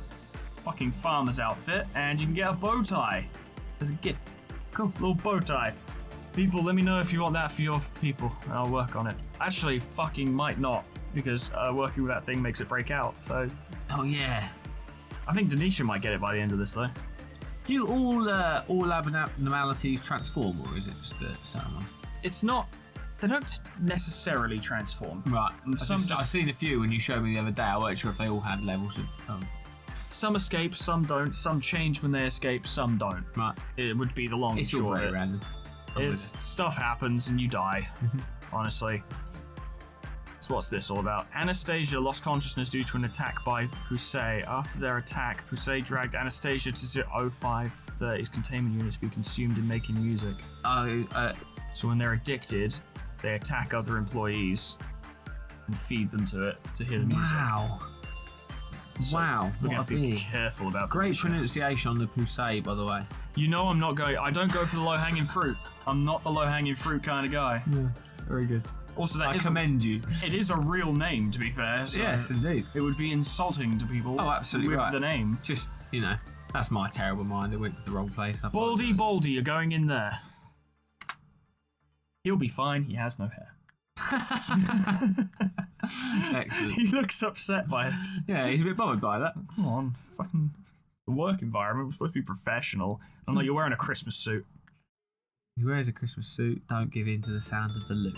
fucking farmer's outfit, and you can get a bow tie as a gift. Cool, little bow tie. People, let me know if you want that for your people, and I'll work on it. Actually, fucking might not, because working with that thing makes it break out, so... Oh, yeah. I think Denisha might get it by the end of this, though. Do all abnormalities transform, or is it just the certain ones? It's not... They don't necessarily transform. Right. I've seen a few when you showed me the other day. I wasn't sure if they all had levels of... Some escape, some don't. Some change when they escape, some don't. Right. It would be the long and short. It's all very random. Stuff happens and you die, honestly. So what's this all about? Anastasia lost consciousness due to an attack by Pusey. After their attack, Pusey dragged Anastasia to 0530's containment unit to be consumed in making music. So when they're addicted, they attack other employees and feed them to it to hear the music. Wow. So wow. We're going to be careful about Great pronunciation on the Pusey, by the way. You know I don't go for the low-hanging fruit. I'm not the low-hanging fruit kind of guy. Yeah, very good. Also, I commend you. It is a real name, to be fair. So yes, indeed. It would be insulting to people. Oh, absolutely with the name. Just, that's my terrible mind. I went to the wrong place. Baldy, you're going in there. He'll be fine. He has no hair. Excellent. He looks upset by this. Yeah, he's a bit bothered by that. Come on, fucking the work environment. We're supposed to be professional. I'm like, you're wearing a Christmas suit. He wears a Christmas suit. Don't give in to the sound of the loop.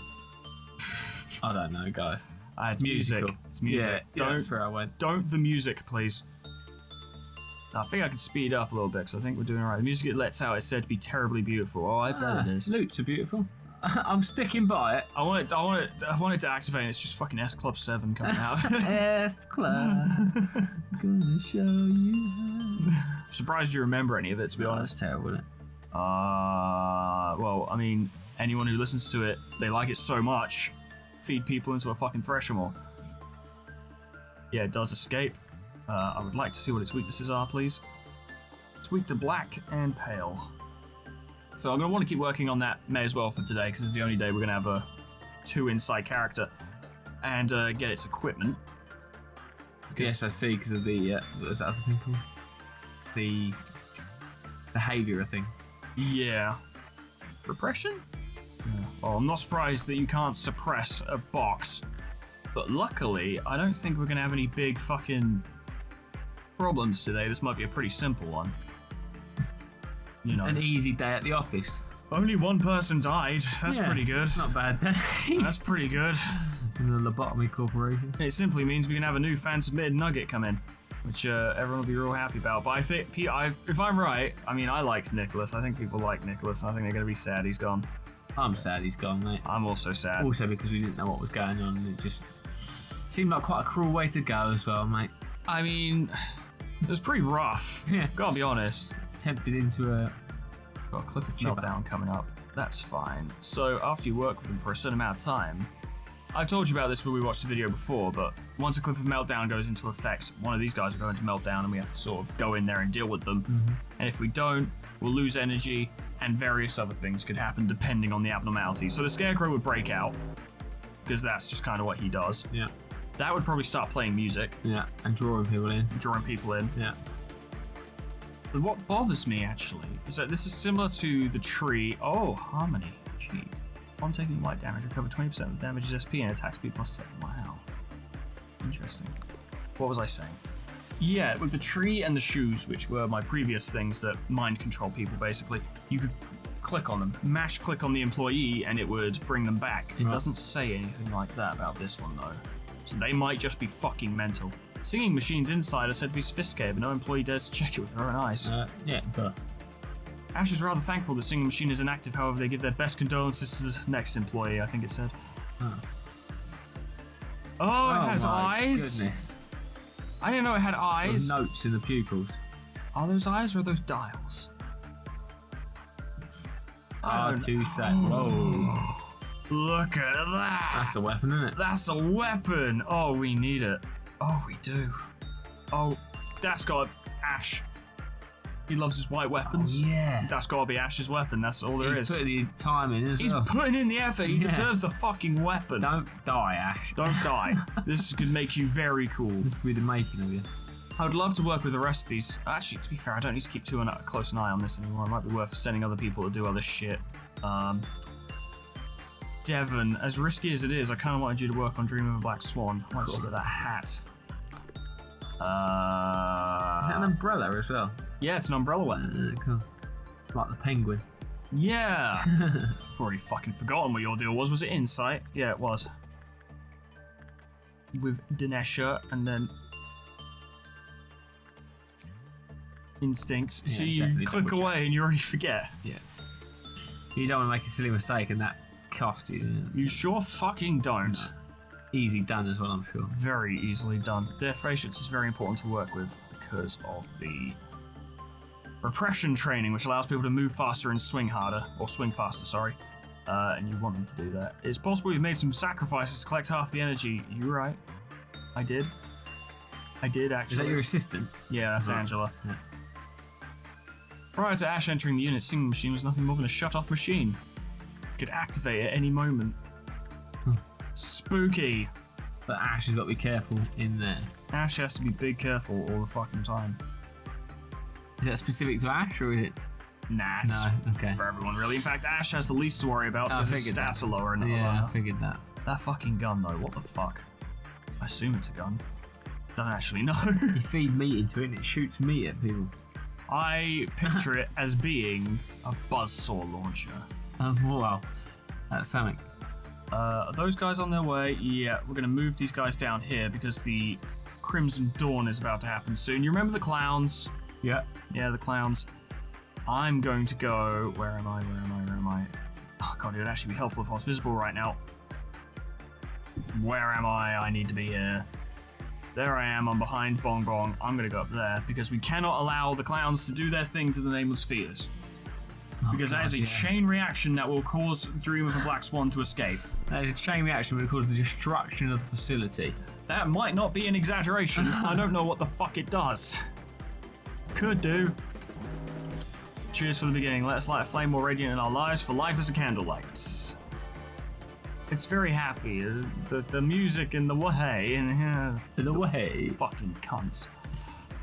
I don't know, guys. It's music. It's music. Yeah, that's where I went. Don't the music, please. I think I can speed up a little bit because I think we're doing alright. The music it lets out is said to be terribly beautiful. Oh, I bet it is. Loops are beautiful. I'm sticking by it. I want it to activate, and it's just fucking S Club 7 coming out. S Club, gonna show you how. I'm surprised you remember any of it, to be honest. That's terrible, isn't it? Well, I mean, anyone who listens to it, they like it so much, feed people into a fucking thresher more. Yeah, it does escape. I would like to see what its weaknesses are, please. It's weak to black and pale. So I'm going to want to keep working on that may as well for today, because it's the only day we're going to have a 2 inside character and get its equipment. Yes, I see, because of the, what was that other thing called? The behaviour thing. Yeah. Repression? Yeah. Oh, I'm not surprised that you can't suppress a box, but luckily, I don't think we're going to have any big fucking problems today. This might be a pretty simple one. An easy day at the office. Only one person died. That's pretty good. It's not a bad day. That's pretty good. In the Lobotomy Corporation. It simply means we can have a new fan-submitted nugget come in, which everyone will be real happy about. But I think, if I'm right, I mean, I liked Nicholas. I think people like Nicholas. I think they're going to be sad he's gone. I'm sad he's gone, mate. I'm also sad. Also because we didn't know what was going on, and it just seemed like quite a cruel way to go as well, mate. I mean, it was pretty rough. Yeah. Gotta be honest. Tempted into a... Got a cliff of meltdown coming up. That's fine. So after you work with them for a certain amount of time, I told you about this when we watched the video before, but once a cliff of meltdown goes into effect, one of these guys will go into meltdown and we have to sort of go in there and deal with them. Mm-hmm. And if we don't, we'll lose energy and various other things could happen depending on the abnormality. So the Scarecrow would break out, because that's just kind of what he does. Yeah. That would probably start playing music. Yeah, and drawing people in. Yeah. But what bothers me, actually, is that this is similar to the tree. Oh, Harmony. Gee. On taking light damage, recover 20% of the damage's SP and attack speed plus 7. Wow. Interesting. What was I saying? Yeah, with the tree and the shoes, which were my previous things that mind control people, basically, you could click on them. Mash click on the employee and it would bring them back. It doesn't say anything like that about this one, though. So they might just be fucking mental. Singing machines inside are said to be sophisticated, but no employee dares to check it with their own eyes. Yeah, but... Ash is rather thankful the singing machine is inactive, however, they give their best condolences to the next employee, I think it said. Oh, it has eyes? Goodness. I didn't know it had eyes. There's notes in the pupils. Are those eyes or are those dials? R2 set. Whoa. Look at that. That's a weapon, isn't it? That's a weapon. Oh, we need it. Oh, we do. Oh, that's got Ash. He loves his white weapons. Oh, yeah. That's got to be Ash's weapon. That's all there is. He's putting the time in as well. He's putting in the effort. He deserves the fucking weapon. Don't die, Ash. Don't die. This could make you very cool. This could be the making of you. I would love to work with the rest of these. Actually, to be fair, I don't need to keep too close an eye on this anymore. It might be worth sending other people to do other shit. Devon, as risky as it is, I kind of wanted you to work on Dream of a Black Swan. I want you to get that hat. Is that an umbrella as well? Yeah, it's an umbrella weapon. Cool. Like the penguin. Yeah. I've already fucking forgotten what your deal was. Was it Insight? Yeah, it was. With Dinesha and then Instincts. Yeah, so you click away and you already forget. Yeah. You don't want to make a silly mistake and that cost you. You sure fucking don't. No. Easy done as well, I'm sure. Very easily done. Their Freyshits is very important to work with because of the repression training, which allows people to move faster and swing harder, or swing faster, sorry. And you want them to do that. It's possible you've made some sacrifices to collect half the energy. You're right. I did, actually. Is that your assistant? Yeah, that's Right. Angela. Yeah. Prior to Ash entering the unit, singing machine was nothing more than a shut-off machine. Could activate at any moment. Spooky. But Ash has got to be careful in there. Ash has to be big careful all the fucking time. Is that specific to Ash or is it? Nah, it's No, okay. for everyone really. In fact, Ash has the least to worry about I because his figured stats that. are lower. And Yeah, I figured that. That fucking gun though, what the fuck? I assume it's a gun. Don't actually know. You feed meat into it and it shoots meat at people. I picture it as being a buzzsaw launcher. Wow. That's something. Are those guys on their way? Yeah, we're gonna move these guys down here because the Crimson Dawn is about to happen soon. You remember the clowns? Yeah. Yeah, the clowns. I'm going to go... Where am I? Oh god, it would actually be helpful if I was visible right now. Where am I? I need to be here. There I am, I'm behind Bong Bong. I'm gonna go up there because we cannot allow the clowns to do their thing to the Nameless Spheres. Because that is a chain reaction that will cause Dream of a Black Swan to escape. That is a chain reaction that will cause the destruction of the facility. That might not be an exaggeration. I don't know what the fuck it does. Could do. Cheers for the beginning. Let us light a flame more radiant in our lives, for life is a candlelight. It's very happy. The music and the way and The way. fucking cunts.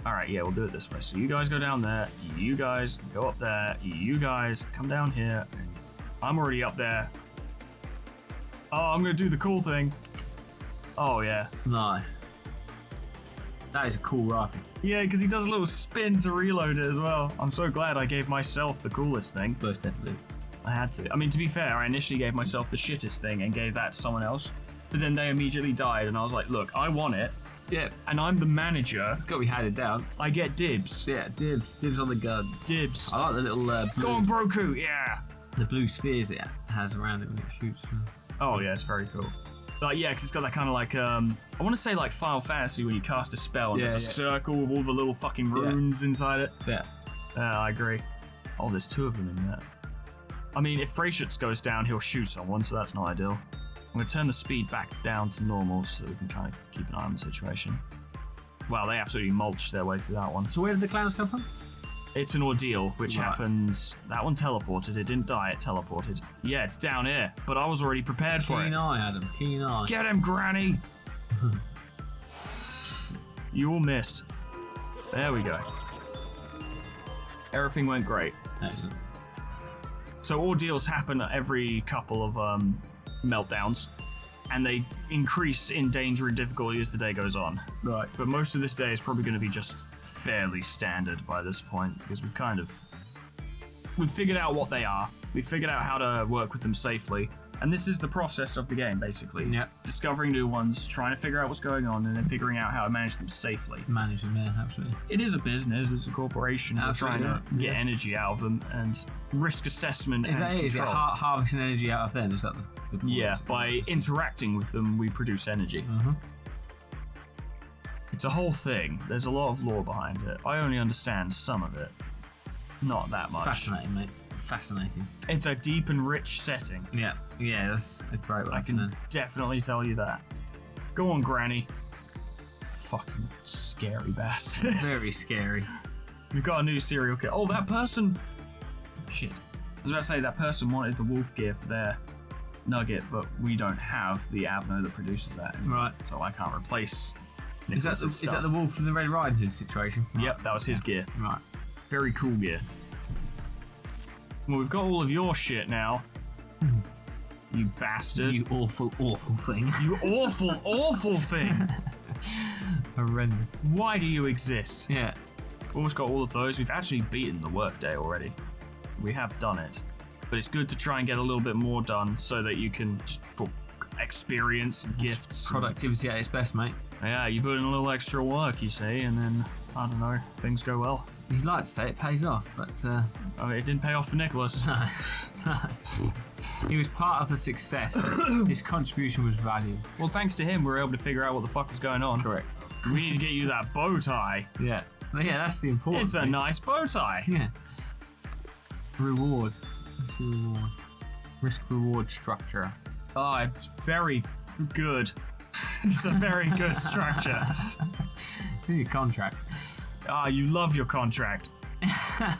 Alright, yeah, we'll do it this way. So you guys go down there, you guys go up there, you guys come down here. I'm already up there. Oh, I'm gonna do the cool thing. Oh, yeah. Nice. That is a cool rifle. Yeah, because he does a little spin to reload it as well. I'm so glad I gave myself the coolest thing. Most definitely. I had to. I mean, to be fair, I initially gave myself the shittest thing and gave that to someone else. But then they immediately died, and I was like, look, I want it. Yeah. And I'm the manager. It's got to be handed down. I get dibs. Yeah, dibs. Dibs on the gun. Dibs. I like the little Go blue, on, Broku, yeah. the blue spheres it has around it when it shoots. Oh, yeah, it's very cool. But yeah, because it's got that kind of like, I want to say like Final Fantasy when you cast a spell and there's a circle with all the little fucking runes inside it. Yeah. I agree. Oh, there's two of them in there. I mean, if Freyshits goes down, he'll shoot someone, so that's not ideal. I'm going to turn the speed back down to normal so we can kind of keep an eye on the situation. Wow, they absolutely mulched their way through that one. So where did the clowns come from? It's an ordeal, which happens... That one teleported. It didn't die, it teleported. Yeah, it's down here, but I was already prepared for it. Keen eye, Adam. Keen eye. Get him, Granny! You all missed. There we go. Everything went great. Excellent. So ordeals happen at every couple of meltdowns, and they increase in danger and difficulty as the day goes on. Right. But most of this day is probably going to be just fairly standard by this point, because we've figured out what they are. We've figured out how to work with them safely. And this is the process of the game, basically. Yep. Discovering new ones, trying to figure out what's going on, and then figuring out how to manage them safely. Manage them, yeah, absolutely. It is a business, it's a corporation. Absolutely, We're trying to get energy out of them, and risk assessment Is and that it? Is it control. harvesting energy out of them? Is that the point? Yeah, by interacting with them, we produce energy. It's a whole thing. There's a lot of lore behind it. I only understand some of it. Not that much. Fascinating, mate. Fascinating. It's a deep and rich setting. Yeah, that's a great one. I can definitely tell you that. Go on, Granny. Fucking scary bastard. Very scary. We've got a new serial killer. Oh, that person... Shit. I was about to say that person wanted the wolf gear for their nugget, but we don't have the Abno that produces that anymore. Right. So I can't replace Is that the wolf from the Red Riding Hood situation? Yep, that was his gear. Right. Very cool gear. Well, we've got all of your shit now. You bastard. You awful, awful thing. You awful, awful thing. Horrendous. Why do you exist? Yeah. Almost got all of those. We've actually beaten the workday already. We have done it. But it's good to try and get a little bit more done so that you can, just for experience and gifts. Productivity at its best, mate. Yeah, you put in a little extra work, you see, and then, I don't know, things go well. You'd like to say it pays off, but... Oh, it didn't pay off for Nicholas. No. He was part of the success. His contribution was valued. Well, thanks to him, we were able to figure out what the fuck was going on. Correct. We need to get you that bow tie. Yeah. Well, yeah, that's the important It's a thing. nice bow tie. Yeah. Reward. What's your reward? Risk-reward structure. Oh, it's very good. It's a very good structure. It's in your contract. Ah, you love your contract.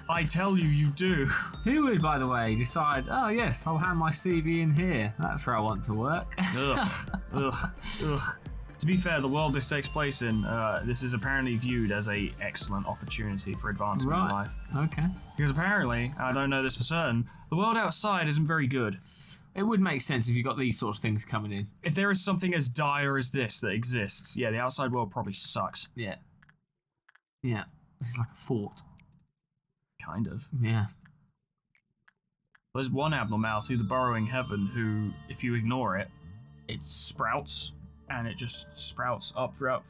I tell you, you do. Who would, by the way, decide, oh yes, I'll hand my CV in here. That's where I want to work. Ugh. Ugh. Ugh. To be fair, the world this takes place in, this is apparently viewed as a excellent opportunity for advancement in life. Okay. Because apparently, I don't know this for certain, the world outside isn't very good. It would make sense if you got these sorts of things coming in. If there is something as dire as this that exists, yeah, the outside world probably sucks. Yeah. Yeah. This is like a fort. Kind of. Yeah. There's one abnormality, the burrowing heaven, who, if you ignore it, it sprouts, and it just sprouts up throughout the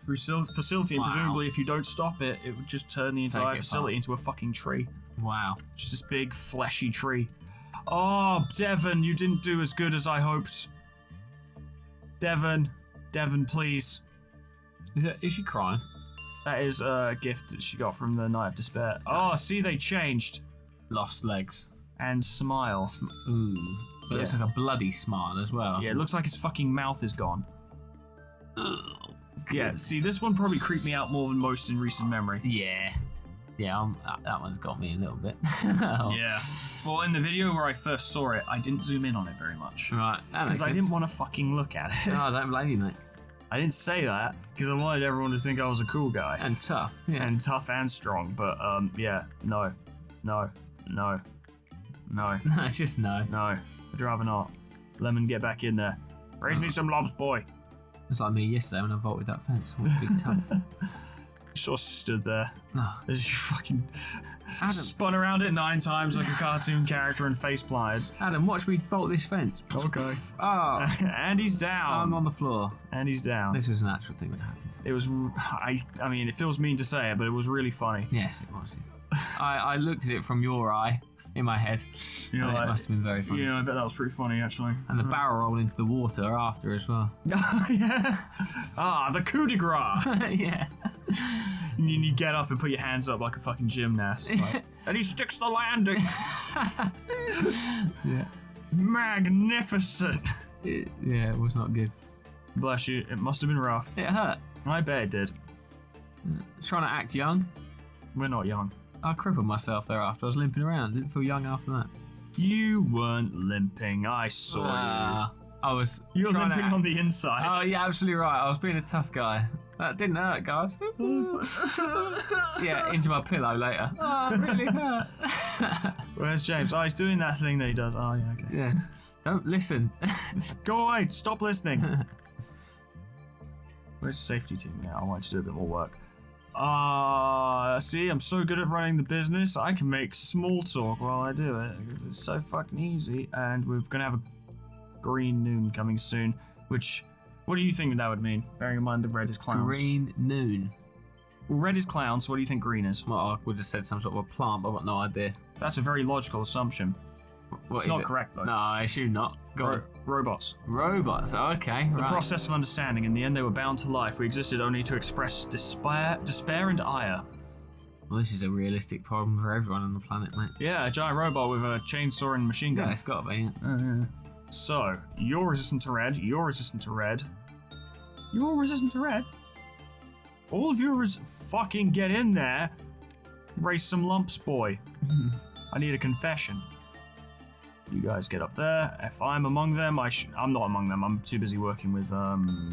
facility, and presumably if you don't stop it, it would just turn the entire facility into a fucking tree. Wow. Just this big, fleshy tree. Oh, Devon, you didn't do as good as I hoped. Devon, please. Is she crying? That is a gift that she got from the Night of Despair. Oh, see, they changed. Lost legs. And smile. Ooh. But it looks like a bloody smile as well. Yeah, it looks like his fucking mouth is gone. Ugh. Yeah, see, this one probably creeped me out more than most in recent memory. Yeah. Yeah, that one's got me a little bit. Yeah. Well, in the video where I first saw it, I didn't zoom in on it very much. Right. Because I didn't want to fucking look at it. No, I don't blame you, mate. I didn't say that because I wanted everyone to think I was a cool guy. And tough. Yeah. And tough and strong. But, yeah, no. Just no. No. I'd rather not. Lemon, get back in there. Raise me some lobs, boy. It's like me yesterday when I vaulted that fence. I want to be tough. Sort of stood there. Oh. As you fucking Adam. spun around it 9 times like a cartoon character and face planted. Adam, watch me vault this fence. Okay. Oh. And he's down. I'm on the floor. And he's down. This was an actual thing that happened. It was, I mean, it feels mean to say it, but it was really funny. Yes, it was. I looked at it from your eye in my head. You know, it must have been very funny. Yeah, I bet that was pretty funny, actually. And the barrel roll into the water after as well. Yeah. Ah, the coup de grace. Yeah. And you get up and put your hands up like a fucking gymnast. Like, and he sticks the landing. Yeah. Magnificent. Yeah, it was not good. Bless you. It must have been rough. It hurt. I bet it did. Trying to act young. We're not young. I crippled myself thereafter. I was limping around. Didn't feel young after that. You weren't limping. I saw you. I was. You were limping on the inside. Oh, yeah, absolutely right. I was being a tough guy. That didn't hurt, guys. Yeah, into my pillow later. Oh, it really hurt. Where's James? Oh, he's doing that thing that he does. Oh, yeah, okay. Yeah. Don't listen. Go away. Stop listening. Where's the safety team now? I want to do a bit more work. See, I'm so good at running the business, I can make small talk while I do it, because it's so fucking easy, and we're gonna have a green noon coming soon, which, what do you think that would mean? Bearing in mind the red is clowns. Green noon. Well, red is clowns, so what do you think green is? Well, I would have said some sort of a plant, but I've got no idea. That's a very logical assumption. What it's not correct, though. No, I assume not. Go on. Robots. Robots, okay. The right. process of understanding. In the end, they were bound to life. We existed only to express despair and ire. Well, this is a realistic problem for everyone on the planet, mate. Yeah, a giant robot with a chainsaw and machine gun. Yeah, it's got to be. Yeah. So, you're resistant to red, you're resistant to red. You're all resistant to red? All of you fucking get in there. Raise some lumps, boy. I need a confession. You guys get up there. If I'm among them, I'm not among them. I'm too busy working with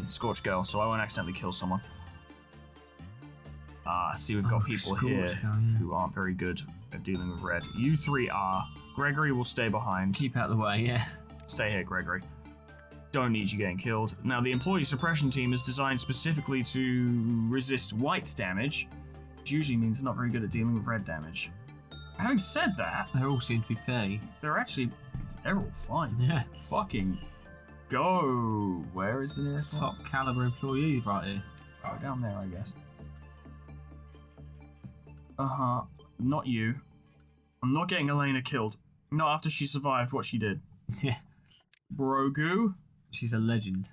Scorch Girl, so I won't accidentally kill someone. See, we've got people here who aren't very good at dealing with red. You three are. Gregory will stay behind. Keep out of the way, yeah. Stay here, Gregory. Don't need you getting killed. Now, the employee suppression team is designed specifically to resist white damage, which usually means they're not very good at dealing with red damage. Having said that, they all seem to be fairly. They're all fine. Yeah. Fucking go. Where is the nearest top caliber employees right here? Oh, down there, I guess. Not you. I'm not getting Elena killed. Not after she survived what she did. Yeah. Brogu. She's a legend.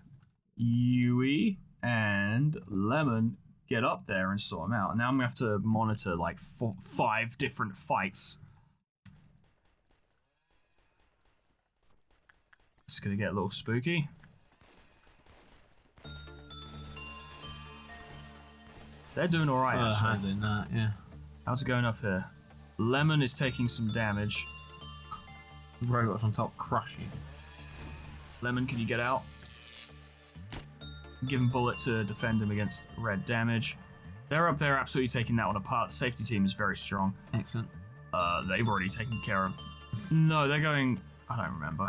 Yui and Lemon get up there and sort them out. Now I'm going to have to monitor like 5 different fights. It's going to get a little spooky. They're doing alright, actually. Handling that, yeah. How's it going up here? Lemon is taking some damage. Robots on top crushing. Lemon, can you get out? Give him bullet to defend him against red damage. They're up there absolutely taking that one apart. The safety team is very strong. Excellent. They've already taken care of... No, they're going... I don't remember.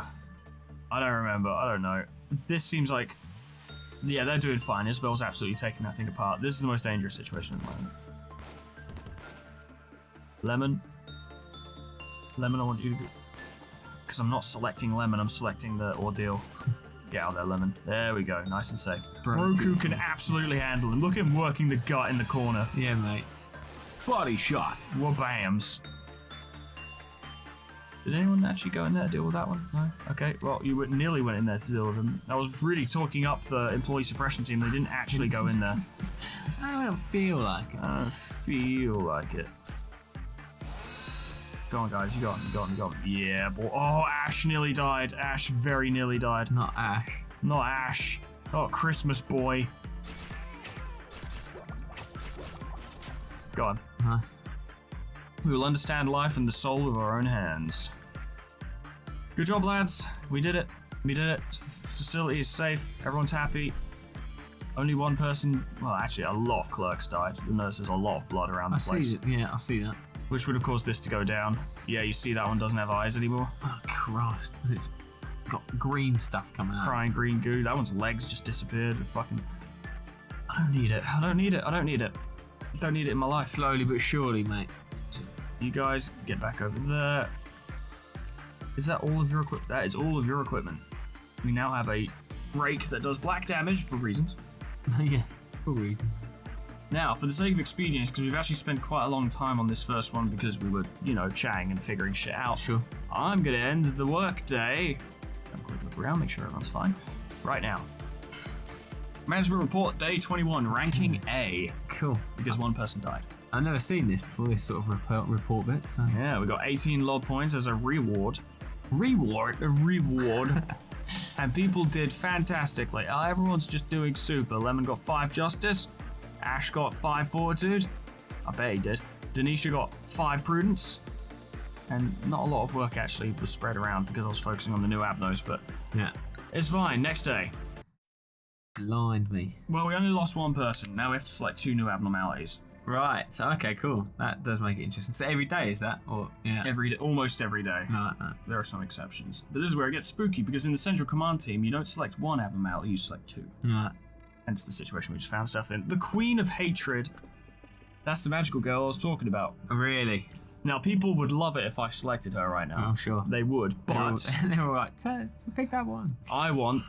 I don't know. This seems like... Yeah, they're doing fine. Isabel's absolutely taking that thing apart. This is the most dangerous situation at the moment. Lemon, I want you to... Because I'm not selecting Lemon, I'm selecting the ordeal. Get out there, Lemon. There we go, nice and safe. Broku can absolutely handle him. Look at him working the gut in the corner. Yeah, mate. Body shot. Wabams. Did anyone actually go in there to deal with that one? No? Okay, well, you nearly went in there to deal with him. I was really talking up the employee suppression team. They didn't actually go in there. I don't feel like it. I don't feel like it. Go on, guys. You got him. Yeah, boy. Oh, Ash nearly died. Ash very nearly died. Not Ash. Not Ash. Oh, Christmas boy. Go on. Nice. We will understand life and the soul with our own hands. Good job, lads. We did it. Facility is safe. Everyone's happy. Only one person... Well, actually, a lot of clerks died. You'll notice there's a lot of blood around the place. I see that. Which would have caused this to go down. Yeah, you see that one doesn't have eyes anymore. Oh, Christ. It's got green stuff coming out. Crying green goo. That one's legs just disappeared. Fucking... I don't need it. I don't need it in my life. Slowly but surely, mate. You guys get back over there. Is that all of your equipment? That is all of your equipment. We now have a rake that does black damage for reasons. Yeah, for reasons. Now, for the sake of expedience, because we've actually spent quite a long time on this first one because we were, chatting and figuring shit out. Sure. I'm going to end the work day. Have a quick look around, make sure everyone's fine. Right now. Management report, day 21, ranking A. Cool. Because one person died. I've never seen this before, this sort of report bit. So. Yeah, we got 18 log points as a reward. A reward. And people did fantastically. Everyone's just doing super. Lemon got 5 justice. Ash got 5 fortitude. I bet he did. Denisha got 5 prudence. And not a lot of work actually was spread around because I was focusing on the new abnos, but yeah, it's fine. Next day. Blind me. Well, we only lost one person. Now we have to select 2 new abnormalities. Right. So okay, cool. That does make it interesting. So every day is that, or yeah, every day, almost every day. No. There are some exceptions, but this is where it gets spooky because in the central command team, you don't select 1 abnormality, you select 2. Right. Hence the situation we just found ourselves in. The Queen of Hatred. That's the magical girl I was talking about. Really? Now, people would love it if I selected her right now. I'm sure. They would, but... They're all right. Pick that one. I want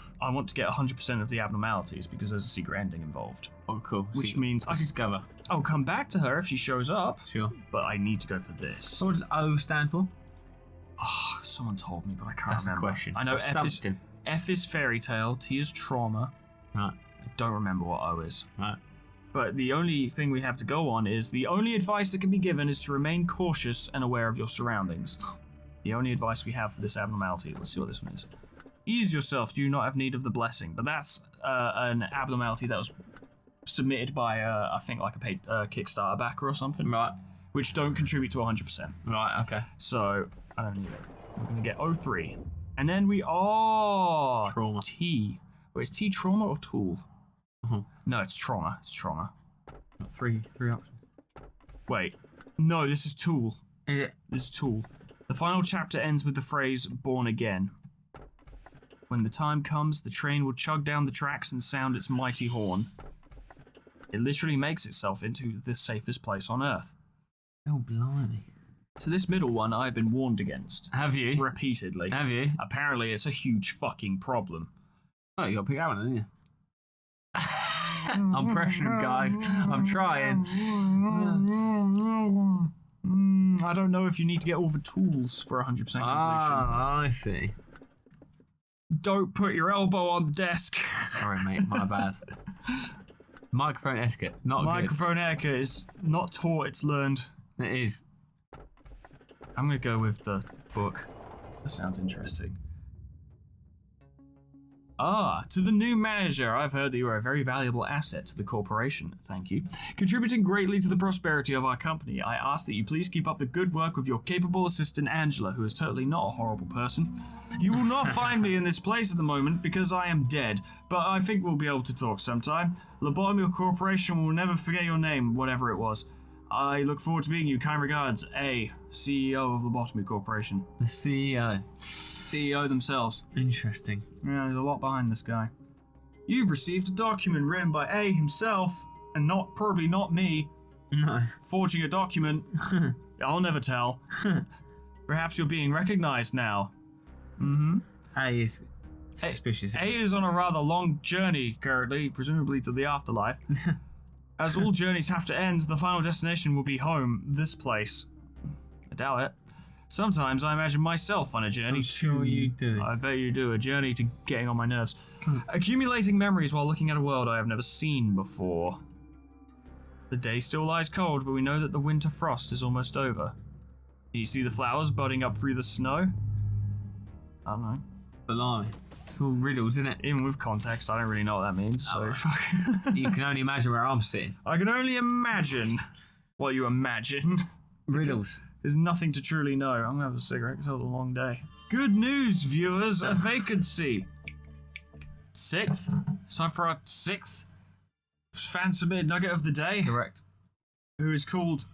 to get 100% of the abnormalities because there's a secret ending involved. Oh, cool. Which means I discover. I'll come back to her if she shows up. Sure. But I need to go for this. So what does O stand for? Oh, someone told me, but I can't That's remember. That's the question. I know F is fairy tale, T is trauma. Right. I don't remember what O is. Right. But the only thing we have to go on is the only advice that can be given is to remain cautious and aware of your surroundings. The only advice we have for this abnormality. Let's see what this one is. Ease yourself, do not have need of the blessing. But that's an abnormality that was submitted by, I think, like a paid Kickstarter backer or something. Right. which don't contribute to 100%. Right, okay. So, I don't need it. We're going to get 03. And then we are... Trauma. T. Wait, is T trauma or tool? Uh-huh. No, it's trauma. It's trauma. Three options. Wait. No, this is tool. Yeah. This is tool. The final chapter ends with the phrase, born again. When the time comes, the train will chug down the tracks and sound its mighty horn. It literally makes itself into the safest place on Earth. Oh, blimey. So this middle one I've been warned against. Have you? Repeatedly. Have you? Apparently it's a huge fucking problem. Oh, you got to pick that one, haven't you? I'm pressuring, guys. I'm trying. I don't know if you need to get all the tools for 100% completion. Ah, I see. Don't put your elbow on the desk. Sorry, mate. My bad. Microphone etiquette. Not Microphone etiquette is not taught, it's learned. good. It is. I'm going to go with the book. That sounds interesting. To the new manager, I've heard that you are a very valuable asset to the corporation. Thank you. Contributing greatly to the prosperity of our company, I ask that you please keep up the good work with your capable assistant Angela, who is totally not a horrible person. You will not find me in this place at the moment because I am dead, but I think we'll be able to talk sometime. Lobotomy Corporation will never forget your name, whatever it was. I look forward to meeting you. Kind regards, A, CEO of Lobotomy Corporation. The CEO. CEO themselves. Interesting. Yeah, there's a lot behind this guy. You've received a document written by A himself, and probably not me. No. Forging a document. I'll never tell. Perhaps you're being recognized now. Mm-hmm. A is suspicious. A is on a rather long journey currently, presumably to the afterlife. As all journeys have to end, the final destination will be home, this place. I doubt it. Sometimes I imagine myself on a journey. I'm sure you do. I bet you do. A journey to getting on my nerves. Accumulating memories while looking at a world I have never seen before. The day still lies cold, but we know that the winter frost is almost over. Do you see the flowers budding up through the snow? I don't know. Blimey. It's all riddles, isn't it? Even with context, I don't really know what that means. So You can only imagine where I'm sitting. I can only imagine what you imagine. Riddles. There's nothing to truly know. I'm gonna have a cigarette because it was a long day. Good news, viewers. A vacancy. 6th? It's time for our 6th fan submitted nugget of the day. Correct. Who is called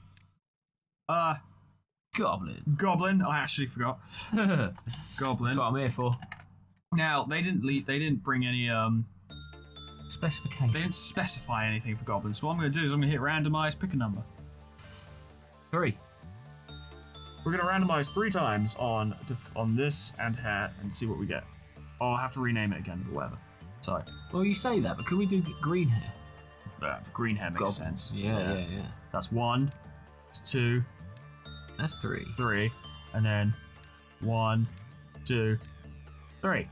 Goblin. Goblin. I actually forgot. Goblin. That's what I'm here for. Now they didn't bring any Specification. They didn't specify anything for goblins. So what I'm gonna do is I'm gonna hit randomize, pick a number. 3. We're gonna randomize 3 times on this and hair and see what we get. Oh, I'll have to rename it again, but whatever. Sorry. Well, you say that, but can we do green hair? Green hair makes sense. Yeah. That's 1, 2, That's 3. 3, and then 1, 2, 3.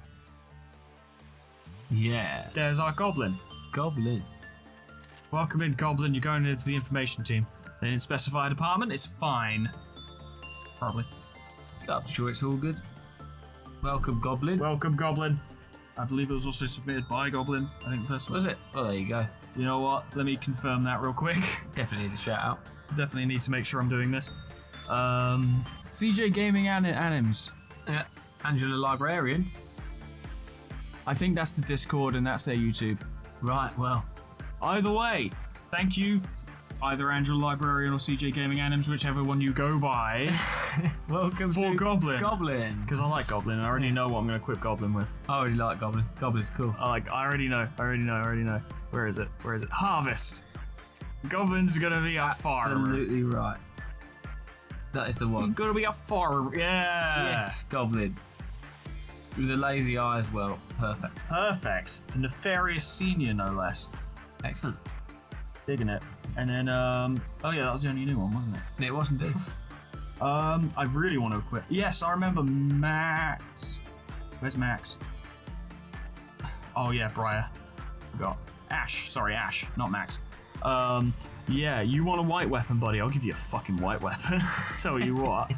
Yeah. There's our goblin. Goblin. Welcome in, goblin. You're going into the information team. They didn't specify a department. It's fine. Probably. I'm sure it's all good. Welcome, Goblin. Welcome, goblin. I believe it was also submitted by Goblin. I think personally. Was it? Oh, there you go. You know what? Let me confirm that real quick. Definitely need a shout out. Definitely need to make sure I'm doing this. CJ Gaming Anims. Yeah. Angela Librarian. I think that's the Discord and that's their YouTube. Right, well. Either way, thank you. Either Angela Librarian or CJ Gaming Anims, whichever one you go by. Welcome for to Goblin. Goblin. Because I like Goblin. I already know what I'm going to equip Goblin with. I already like Goblin. Goblin's cool. I already know. Where is it? Harvest. Goblin's going to be a farmer. Absolutely right. That is the one. Going to be a farmer. Yeah. Yes, Goblin. With a lazy eye as well. Perfect. Perfect. A nefarious senior, no less. Excellent. Digging it. And then, oh yeah, that was the only new one, wasn't it? It wasn't, dude. I really want to equip. Yes, I remember Max. Where's Max? Oh yeah, Briar. Forgot. Ash. Sorry, Ash, not Max. Yeah, you want a white weapon, buddy? I'll give you a fucking white weapon. Tell you what.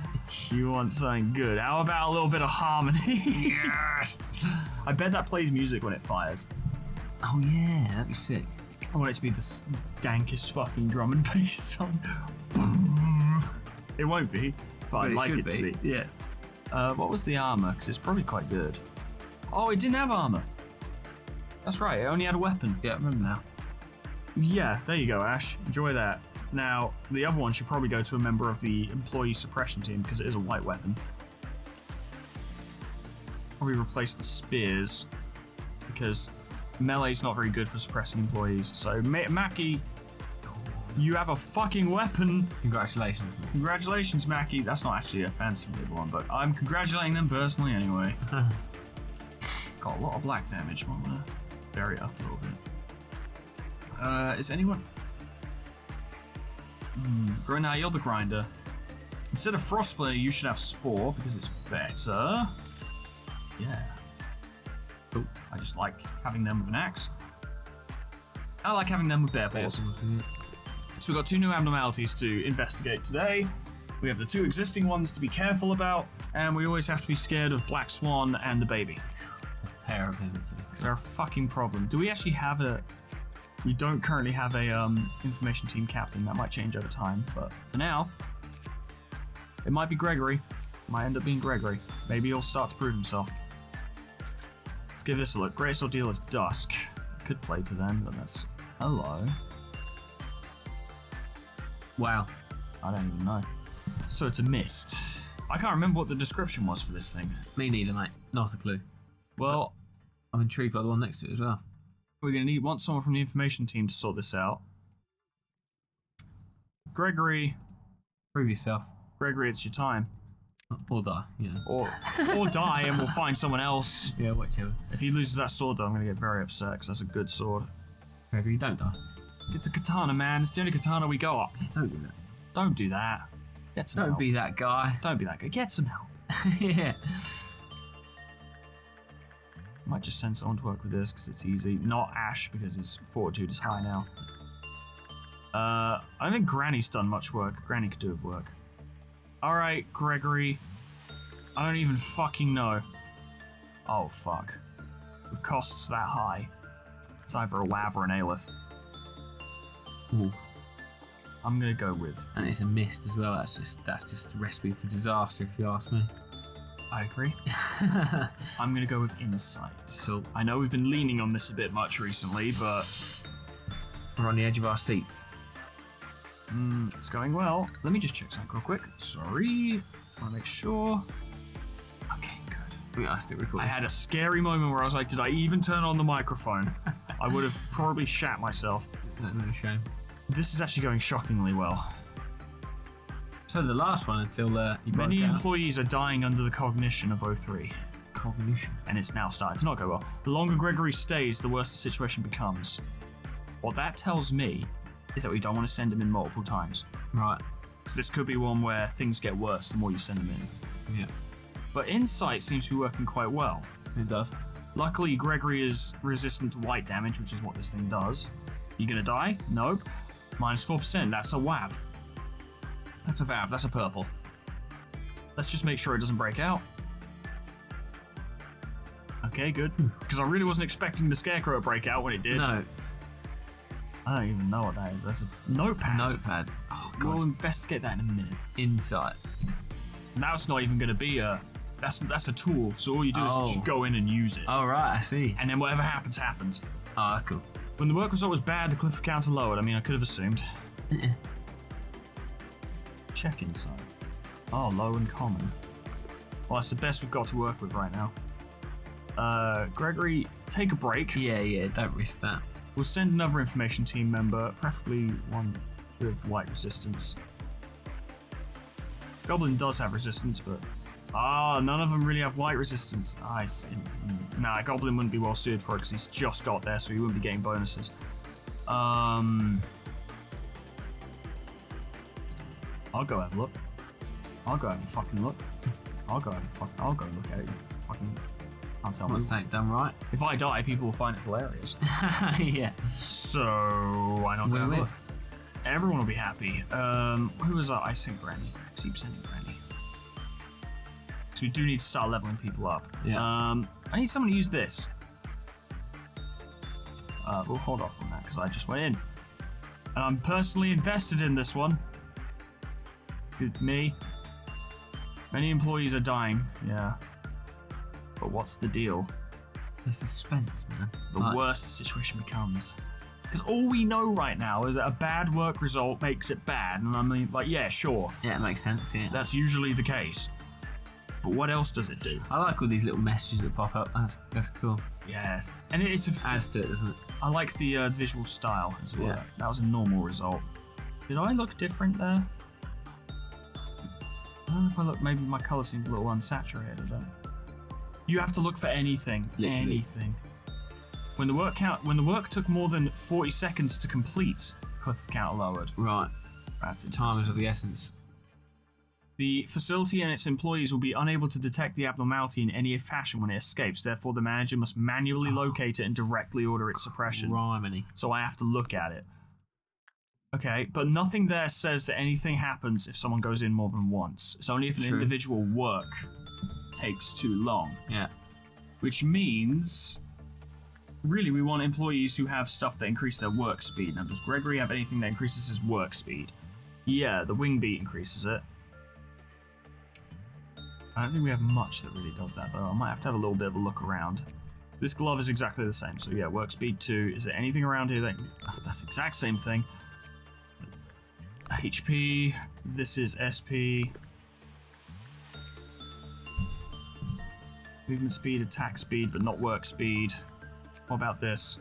You want something good. How about a little bit of harmony? Yes! I bet that plays music when it fires. Oh yeah, that'd be sick. I want it to be the dankest fucking drum and bass song. It won't be, but I'd like it to be. Yeah. What was the armor? Because it's probably quite good. Oh, it didn't have armor. That's right, it only had a weapon. Yeah, I remember now. Yeah, there you go, Ash. Enjoy that. Now, the other one should probably go to a member of the employee suppression team because it is a white weapon. Probably replace the spears because melee's not very good for suppressing employees. So, Mackie, you have a fucking weapon. Congratulations. Congratulations, Mackie. That's not actually a fancy big one, but I'm congratulating them personally anyway. Got a lot of black damage. I'm gonna vary it up a little bit. Is anyone? Now you're the grinder. Instead of Frostblade, you should have Spore because it's better. Yeah. Cool. I just like having them with an axe. I like having them with bear paws. So we've got 2 new abnormalities to investigate today. We have the 2 existing ones to be careful about, and we always have to be scared of Black Swan and the baby. A pair of them. Because they're a fucking problem. Do we actually have a... We don't currently have a information team captain. That might change over time, but for now, it might be Gregory. Might end up being Gregory. Maybe he'll start to prove himself. Let's give this a look. Greatest ordeal is Dusk. Could play to them, but that's... Hello. Wow. I don't even know. So it's a mist. I can't remember what the description was for this thing. Me neither, mate. Not a clue. Well, I'm intrigued by the one next to it as well. We're going to want someone from the information team to sort this out. Gregory. Prove yourself. Gregory, it's your time. Or die, yeah. Or die and we'll find someone else. Yeah, whichever. If he loses that sword, though, I'm going to get very upset because that's a good sword. Gregory, don't die. It's a katana, man. It's the only katana we got. Don't do that. Don't do that. Get some help. Don't be that guy. Don't be that guy. Get some help. Yeah. Might just send someone to work with this because it's easy. Not Ash because his fortitude is high now. I don't think Granny's done much work. Granny could do work. Alright, Gregory. I don't even fucking know. Oh, fuck. With costs that high, it's either a WAV or an Aleph. Ooh. I'm gonna go with... And it's a mist as well. That's just a recipe for disaster, if you ask me. I agree. I'm gonna go with Insight. Cool. I know we've been leaning on this a bit much recently, but... We're on the edge of our seats. It's going well. Let me just check something real quick. Sorry. Just wanna make sure. Okay, good. I still record. I had a scary moment where I was like, did I even turn on the microphone? I would have probably shat myself. No shame. This is actually going shockingly well. So the last one until you broke Many out. employees are dying under the cognition of 03. Cognition. And it's now starting to not go well. The longer Gregory stays, the worse the situation becomes. What that tells me is that we don't want to send him in multiple times. Right. Because this could be one where things get worse the more you send him in. Yeah. But Insight seems to be working quite well. It does. Luckily, Gregory is resistant to white damage, which is what this thing does. You gonna die? Nope. Minus 4%, that's a WAV. That's a VAV, that's a purple. Let's just make sure it doesn't break out. Okay, good. Because I really wasn't expecting the Scarecrow to break out when it did. No. I don't even know what that is. That's a notepad. Notepad. Oh, God. We'll investigate that in a minute. Insight. Now it's not even going to be a... That's a tool, so all you do is just go in and use it. Oh, right, I see. And then whatever happens, happens. Oh, that's cool. When the work result was bad, the cliff counter lowered. I mean, I could have assumed. Check Insight. Oh, low and common. Well, that's the best we've got to work with right now. Gregory, take a break. Yeah, don't risk that. We'll send another information team member, preferably one with white resistance. Goblin does have resistance, but... none of them really have white resistance. I see. Nah, Goblin wouldn't be well suited for it because he's just got there, so he wouldn't be getting bonuses. I'll go have a look. I'll go have a fucking look. I'll go look at it. Fucking can't tell me. What's that done right? If I die, people will find it hilarious. Yeah. So why not go have a look? Everyone will be happy. Who was that? I sent Granny. I keep sending Granny. So we do need to start leveling people up. Yeah. I need someone to use this. We'll hold off on that because I just went in. And I'm personally invested in this one. Me? Many employees are dying. Yeah. But what's the deal? The suspense, man. The worse the situation becomes. Because all we know right now is that a bad work result makes it bad. And I mean, like, yeah, sure. Yeah, it makes sense, yeah. That's usually the case. But what else does it do? I like all these little messages that pop up. That's cool. Yes. And it's adds to it, doesn't it? I like the visual style as well. Yeah. That was a normal result. Did I look different there? I don't know if I look. Maybe my colour seemed a little unsaturated. You have to look for anything. Literally. Anything. When the work took more than 40 seconds to complete, the cliff counter lowered. Right. That's it. Time is of the essence. The facility and its employees will be unable to detect the abnormality in any fashion when it escapes. Therefore, the manager must manually locate it and directly order its suppression. Criminy. So I have to look at it. Okay, but nothing there says that anything happens if someone goes in more than once. It's only if an individual work takes too long. Yeah. Which means, really, we want employees who have stuff that increase their work speed. Now, does Gregory have anything that increases his work speed? Yeah, the wing beat increases it. I don't think we have much that really does that, though. I might have to have a little bit of a look around. This glove is exactly the same, so yeah, work speed 2. Is there anything around here that... Oh, that's the exact same thing. HP. This is SP. Movement speed, attack speed, but not work speed. What about this?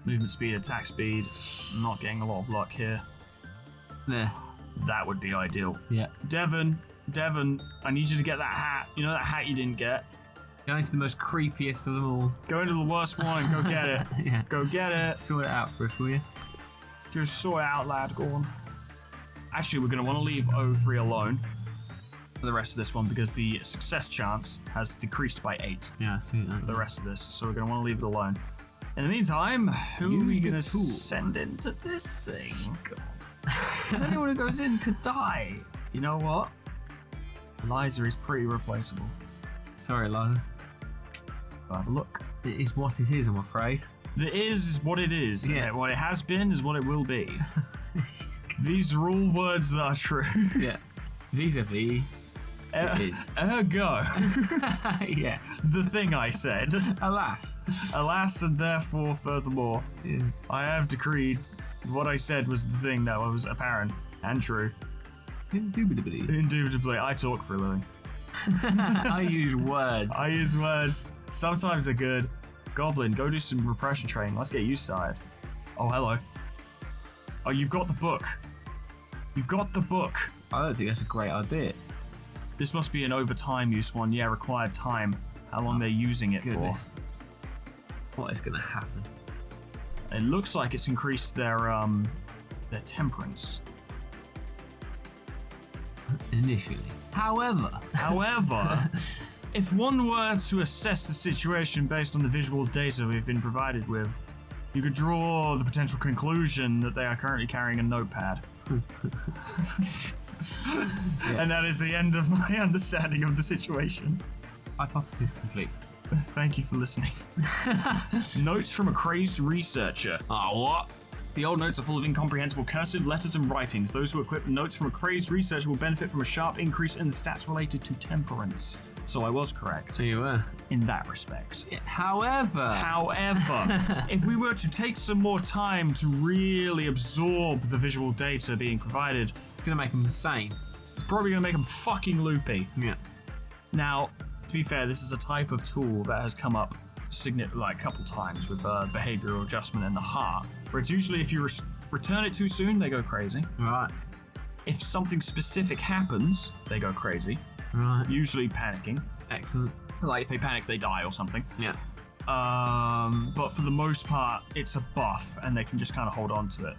Movement speed, attack speed. I'm not getting a lot of luck here. There. That would be ideal. Yeah. Devon, I need you to get that hat. You know that hat you didn't get? Going to the most creepiest of them all. Go into the worst one and go get it. Yeah. Go get it. Sort it out for us, will you? Just sort it out, lad. Go on. Actually, we're going to want to leave 03 alone for the rest of this one because the success chance has decreased by 8 Yeah, I see that. for the rest of this, so we're going to want to leave it alone. In the meantime, who are we going to send into this thing? God. Because anyone who goes in could die. You know what? Eliza is pretty replaceable. Sorry, Liza. Go have a look. It is what it is, I'm afraid. It is what it is. Yeah. What it has been is what it will be. These are all words that are true. Yeah. Vis-a-vis. It is. Ergo. Yeah. The thing I said. Alas. Alas, and therefore, furthermore. Yeah. I have decreed what I said was the thing that was apparent and true. Indubitably. Indubitably, I talk for a living. I use words. I use words. Sometimes they're good. Goblin, go do some repression training. Let's get you started. Oh, hello. Oh, you've got the book. You've got the book. I don't think that's a great idea. This must be an overtime use one. Yeah, required time. How long they're using it Goodness. For. What is going to happen? It looks like it's increased their temperance. Initially. However, if one were to assess the situation based on the visual data we've been provided with, you could draw the potential conclusion that they are currently carrying a notepad. And that is the end of my understanding of the situation. hypothesis complete. Thank you for listening. Notes from a crazed researcher. What? The old notes are full of incomprehensible cursive letters and writings. Those who equip notes from a crazed researcher will benefit from a sharp increase in the stats related to temperance. So I was correct. So you were. In that respect. Yeah, however, if we were to take some more time to really absorb the visual data being provided, it's going to make them insane. It's probably going to make them fucking loopy. Yeah. Now, to be fair, this is a type of tool that has come up a couple times with behavioral adjustment in the heart, where it's usually if you return it too soon, they go crazy. Right. If something specific happens, they go crazy. Right. Usually panicking. Excellent. Like if they panic, they die or something. Yeah. But for the most part, it's a buff, and they can just kind of hold on to it.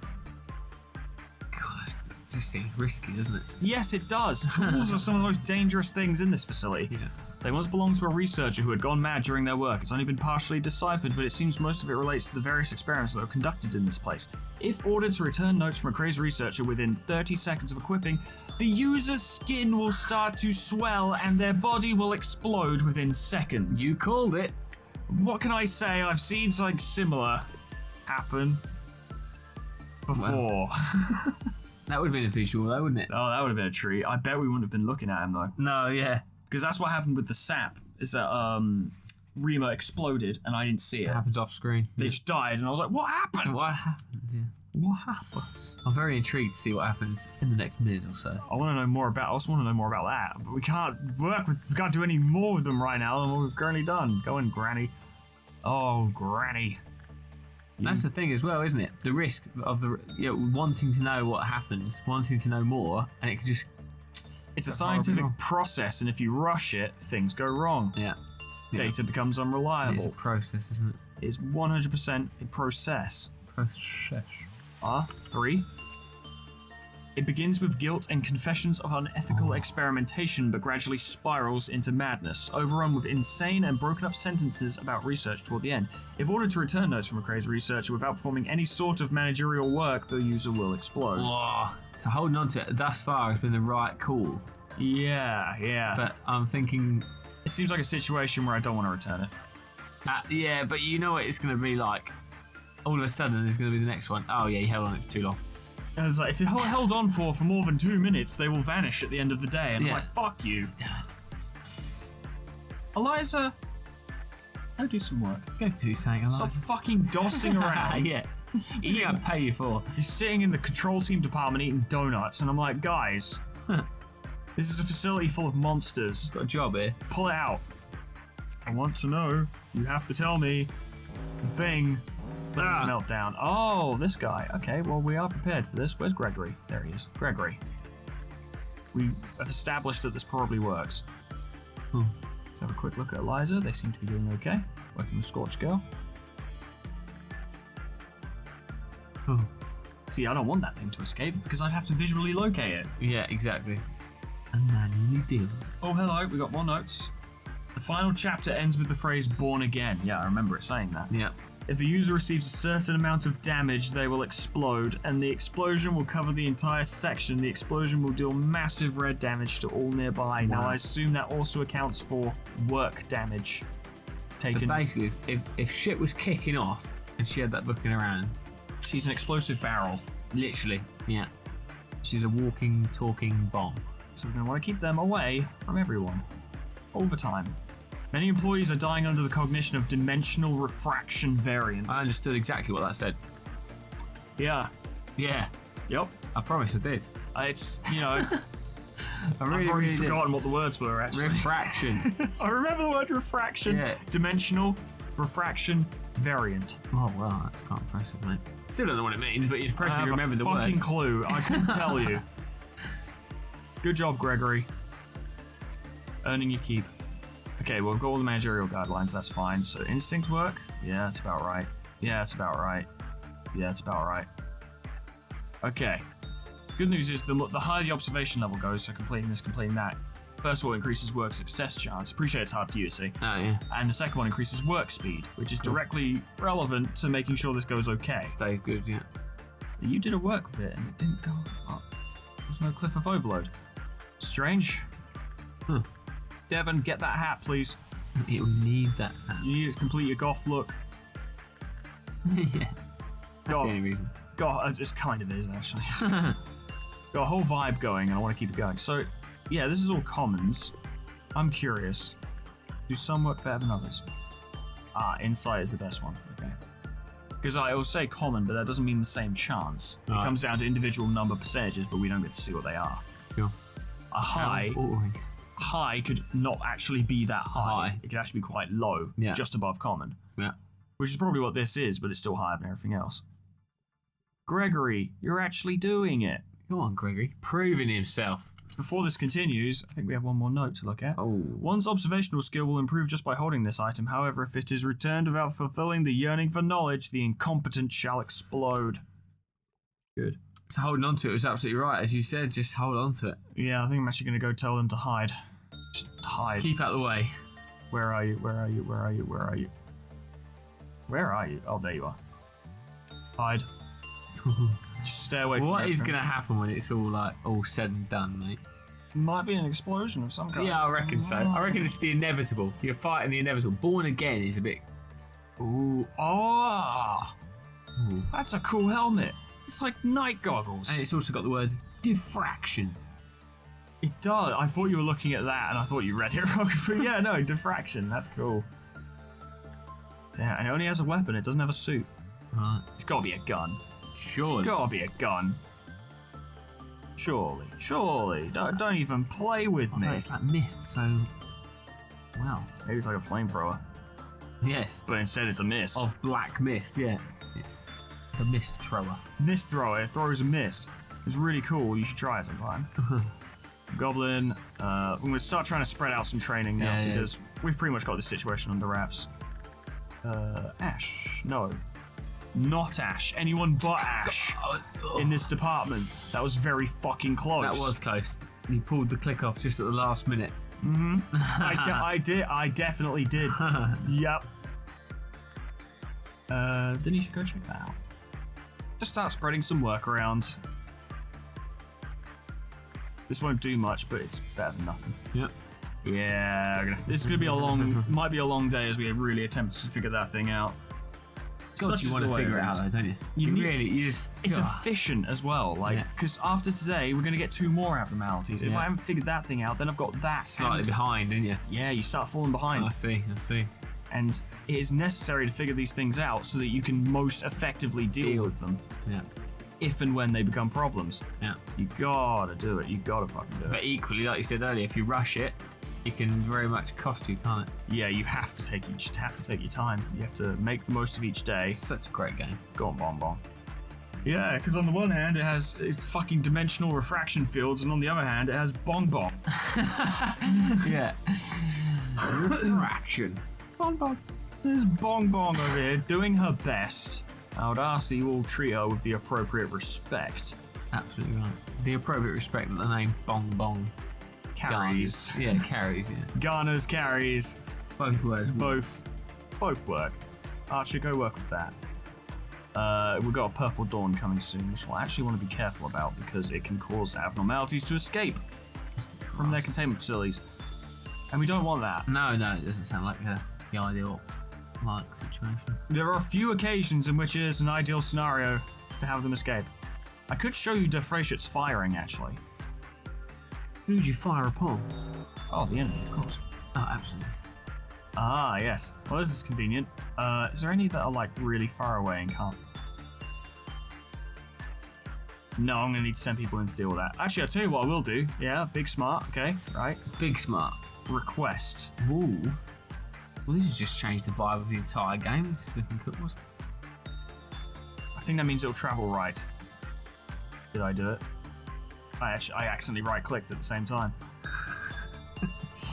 God, that just seems risky, doesn't it? Yes, it does. Tools are some of the most dangerous things in this facility. Yeah. They once belonged to a researcher who had gone mad during their work. It's only been partially deciphered, but it seems most of it relates to the various experiments that were conducted in this place. If ordered to return notes from a crazed researcher within 30 seconds of equipping, the user's skin will start to swell and their body will explode within seconds. You called it. What can I say? I've seen something similar happen before. Well. That would have been a visual, though, wouldn't it? Oh, that would have been a treat. I bet we wouldn't have been looking at him, though. No, yeah. Because that's what happened with the sap, is that Rima exploded, and I didn't see It it. happens off screen. They just died, and I was like, what happened? What happened? Yeah. What happened? I'm very intrigued to see what happens in the next minute or so. I want to know more about. I also want to know more about that, but we can't we can't do any more with them right now than what we've currently done. Go in, Granny. Oh, Granny. That's the thing as well, isn't it? The risk of wanting to know what happens, wanting to know more, and it could just. It's a scientific process, and if you rush it, things go wrong. Yeah. Data becomes unreliable. It's a process, isn't it? It's 100% a process. Process. 3. It begins with guilt and confessions of unethical experimentation, but gradually spirals into madness, overrun with insane and broken up sentences about research toward the end. If ordered to return notes from a crazed researcher without performing any sort of managerial work, the user will explode. Oh, so holding on to it thus far has been the right call. Yeah. But I'm thinking... It seems like a situation where I don't want to return it. Yeah, but you know what it's going to be like. All of a sudden, there's going to be the next one. Oh, yeah, you held on it for too long. And it's like, if you held on for more than 2 minutes, they will vanish at the end of the day. And Yeah. I'm like, fuck you. Damn Eliza, go do some work. it. Go do something, Eliza. Stop fucking dossing around. Yeah. You think I'd pay you for? He's sitting in the control team department eating donuts, and I'm like, guys, this is a facility full of monsters. Got a job here. Pull it out. I want to know. You have to tell me the thing. Let's melt down. Oh, this guy. Okay, well, we are prepared for this. Where's Gregory? There he is. Gregory. We have established that this probably works. Let's have a quick look at Eliza. They seem to be doing okay. Working with Scorched Girl. See, I don't want that thing to escape because I'd have to visually locate it. Yeah, exactly. And manually deal. Oh, hello. We got more notes. The final chapter ends with the phrase "born again." Yeah, I remember it saying that. Yeah. If the user receives a certain amount of damage, they will explode, and the explosion will cover the entire section. The explosion will deal massive red damage to all nearby. Now, I assume that also accounts for work damage taken. So basically, if shit was kicking off and she had that book in her hand, she's an explosive barrel. Literally, yeah. She's a walking, talking bomb. So we're going to want to keep them away from everyone. Over time. Many employees are dying under the cognition of dimensional refraction variant. I understood exactly what that said. Yeah. Yeah. Yep. I promise I did. It's, you know... I've already forgotten what the words were, actually. Refraction. I remember the word refraction. Yeah. Dimensional refraction variant. Oh, well, that's quite impressive, mate. Still don't know what it means, but you'd impressively remember the words. I have a fucking clue. I couldn't tell you. Good job, Gregory. Earning your keep. Okay, well, we've got all the managerial guidelines, that's fine. So instinct work? Yeah, that's about right. Yeah, that's about right. Yeah, that's about right. Okay. Good news is the higher the observation level goes, so completing this, completing that, first of all, increases work success chance. Appreciate it's hard for you to see. Oh, yeah. And the second one increases work speed, which is directly relevant to making sure this goes okay. Stays good, yeah. You did a work with it and it didn't go up. There was no cliff of overload. Strange. Devon, get that hat, please. It will need that hat. You need it to complete your goth look. Yeah. That's the only reason. God, it kind of is, actually. Got a whole vibe going, and I want to keep it going. So, yeah, this is all commons. I'm curious. Do some work better than others? Insight is the best one. Okay. Because I will say common, but that doesn't mean the same chance. It comes down to individual number percentages, but we don't get to see what they are. Sure. A high could not actually be that high. It could actually be quite low, just above common. Yeah. Which is probably what this is, but it's still higher than everything else. Gregory, you're actually doing it. Come on, Gregory. Proving himself. Before this continues, I think we have one more note to look at. Oh. One's observational skill will improve just by holding this item. However, if it is returned without fulfilling the yearning for knowledge, the incompetent shall explode. Good. So holding on to it was absolutely right. As you said, just hold on to it. Yeah, I think I'm actually going to go tell them to hide. Just hide. Keep out of the way. Where are you? Where are you? Where are you? Where are you? Where are you? Oh, there you are. Hide. Just stay away from What is going to happen when it's all said and done, mate? Might be an explosion of some kind. Yeah, I reckon so. I reckon it's the inevitable. You're fighting the inevitable. Born again is a bit... Ooh. Oh! Ooh. That's a cool helmet. It's like night goggles. And it's also got the word diffraction. It does. I thought you were looking at that, and I thought you read it wrong. But yeah, no, diffraction. That's cool. Damn, and it only has a weapon. It doesn't have a suit. Right. It's got to be a gun. Surely. It's got to be a gun. Surely. Don't even play with me. It's like mist, so... Wow. Maybe it's like a flamethrower. Yes. But instead it's a mist. Of black mist, yeah. The mist thrower. Mist thrower. It throws a mist. It's really cool. You should try it sometime. Goblin. I'm going to start trying to spread out some training now because we've pretty much got this situation under wraps. Ash. No. Not Ash. Anyone but Ash in this department. That was very fucking close. That was close. You pulled the click off just at the last minute. Mm-hmm. I did. I definitely did. Yep. Then you should go check that out. Just start spreading some work around. This won't do much, but it's better than nothing. Yep. Yeah. This is gonna be a long. Might be a long day as we have really attempted to figure that thing out. God, you want to figure it out, though, don't you? You just. It's efficient as well, like because after today we're gonna get 2 more abnormalities. If I haven't figured that thing out, then I've got that slightly behind, didn't you? Yeah, you start falling behind. I see. And it is necessary to figure these things out so that you can most effectively deal with them. Yeah. If and when they become problems. Yeah. You gotta do it. You gotta fucking do it. But equally, like you said earlier, if you rush it, it can very much cost you, can't it? Yeah, you have to take your time. You have to make the most of each day. Such a great game. Go on, Bon. Yeah, because on the one hand it has fucking dimensional refraction fields, and on the other hand it has Bong. Yeah. Refraction. Bong. There's Bong over here doing her best. I would ask that you all treat her with the appropriate respect. Absolutely right. The appropriate respect that the name Bong carries. Yeah, carries, yeah. Garners, carries. Both words. Both work. Archer, go work with that. We've got a Purple Dawn coming soon, which we'll actually want to be careful about because it can cause abnormalities to escape from their containment facilities. And we don't want that. No, it doesn't sound like the ideal situation. There are a few occasions in which it is an ideal scenario to have them escape. I could show you Defratiat's firing, actually. Who did you fire upon? Oh, the enemy, of course. Oh, absolutely. Ah, yes. Well, this is convenient. Is there any that are, like, really far away and can't... No, I'm gonna need to send people in to deal with that. Actually, I'll tell you what I will do. Yeah, big smart, okay, right. Big smart. Request. Ooh. Well, this has just changed the vibe of the entire game. This is looking cool, wasn't it? I think that means it'll travel right. Did I do it? I accidentally right-clicked at the same time.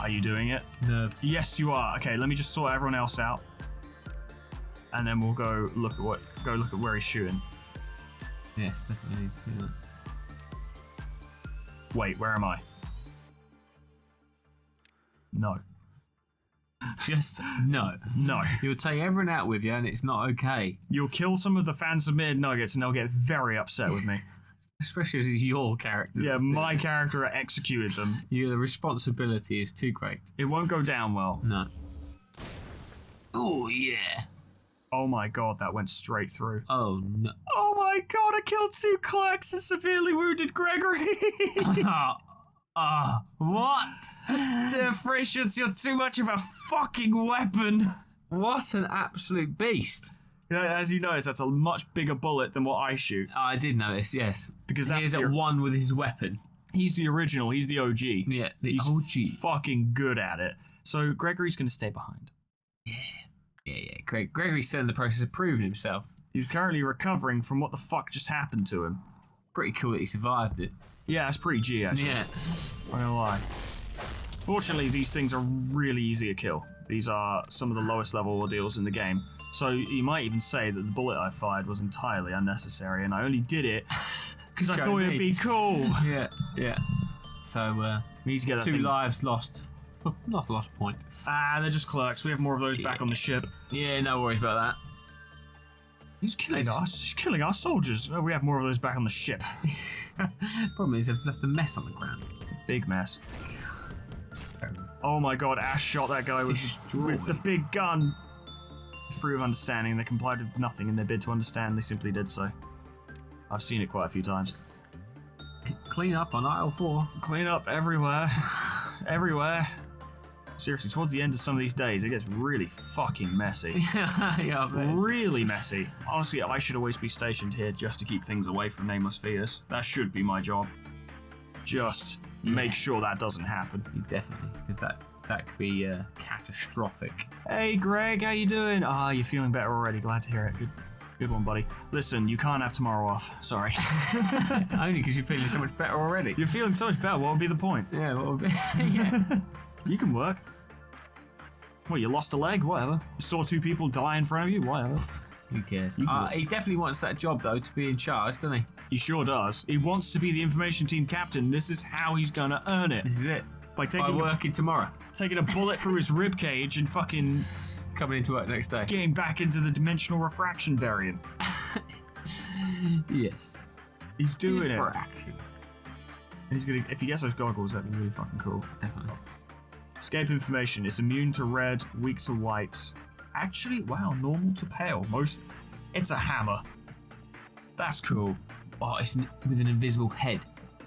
Are you doing it? Nerves. Yes, you are. Okay, let me just sort everyone else out, and then we'll go look at where he's shooting. Yes, definitely need to see that. Wait, where am I? No. Just no. No. You'll take everyone out with you, and it's not okay. You'll kill some of the fan-submitted nuggets, and they'll get very upset with me. Especially as it's your character. Yeah, my character executed them. The responsibility is too great. It won't go down well. No. Oh, yeah. Oh my god, that went straight through. Oh, no. Oh my god, I killed 2 clerks and severely wounded Gregory! What? Defratiat's, you're too much of a fucking weapon! What an absolute beast. As you notice, that's a much bigger bullet than what I shoot. I did notice, yes. Because he is at one with his weapon. He's the original, he's the OG. Yeah, he's OG. Fucking good at it. So Gregory's going to stay behind. Yeah. Gregory's still in the process of proving himself. He's currently recovering from what the fuck just happened to him. Pretty cool that he survived it. Yeah, that's pretty G, actually. Yeah. I'm gonna lie. Fortunately, these things are really easy to kill. These are some of the lowest level ordeals in the game. So you might even say that the bullet I fired was entirely unnecessary, and I only did it because I thought it'd be cool. Yeah. So, we need to get 2 lives lost. Not a lot of point. They're just clerks. We have more of those back on the ship. Yeah, no worries about that. He's killing us. He's killing our soldiers. We have more of those back on the ship. Problem is, they've left a mess on the ground. Big mess. Oh my god, Ash shot that guy with the big gun. Free of understanding, they complied with nothing in their bid to understand, they simply did so. I've seen it quite a few times. Clean up on aisle 4. Clean up everywhere. Everywhere. Seriously, towards the end of some of these days, it gets really fucking messy. Yeah, Really messy. Honestly, I should always be stationed here just to keep things away from nameless fetus. That should be my job. Just make sure that doesn't happen. Definitely, because that could be catastrophic. Hey, Greg, how you doing? Ah, you're feeling better already. Glad to hear it. Good one, buddy. Listen, you can't have tomorrow off. Sorry. Only because you're feeling so much better already. You're feeling so much better. What would be the point? Yeah, what would be? Yeah. You can work. Well, you lost a leg? Whatever. You saw 2 people die in front of you? Whatever. Who cares? He definitely wants that job, though, to be in charge, doesn't he? He sure does. He wants to be the information team captain. This is how he's gonna earn it. This is it. By working tomorrow. Taking a bullet through his rib cage and fucking coming into work next day. Getting back into the dimensional refraction variant. Yes. He's doing Diffraction. it. He's gonna. If he gets those goggles, that'd be really fucking cool. Definitely. Escape information. It's immune to red, weak to white. Actually, wow, normal to pale. It's a hammer. That's cool. Oh, it's with an invisible head.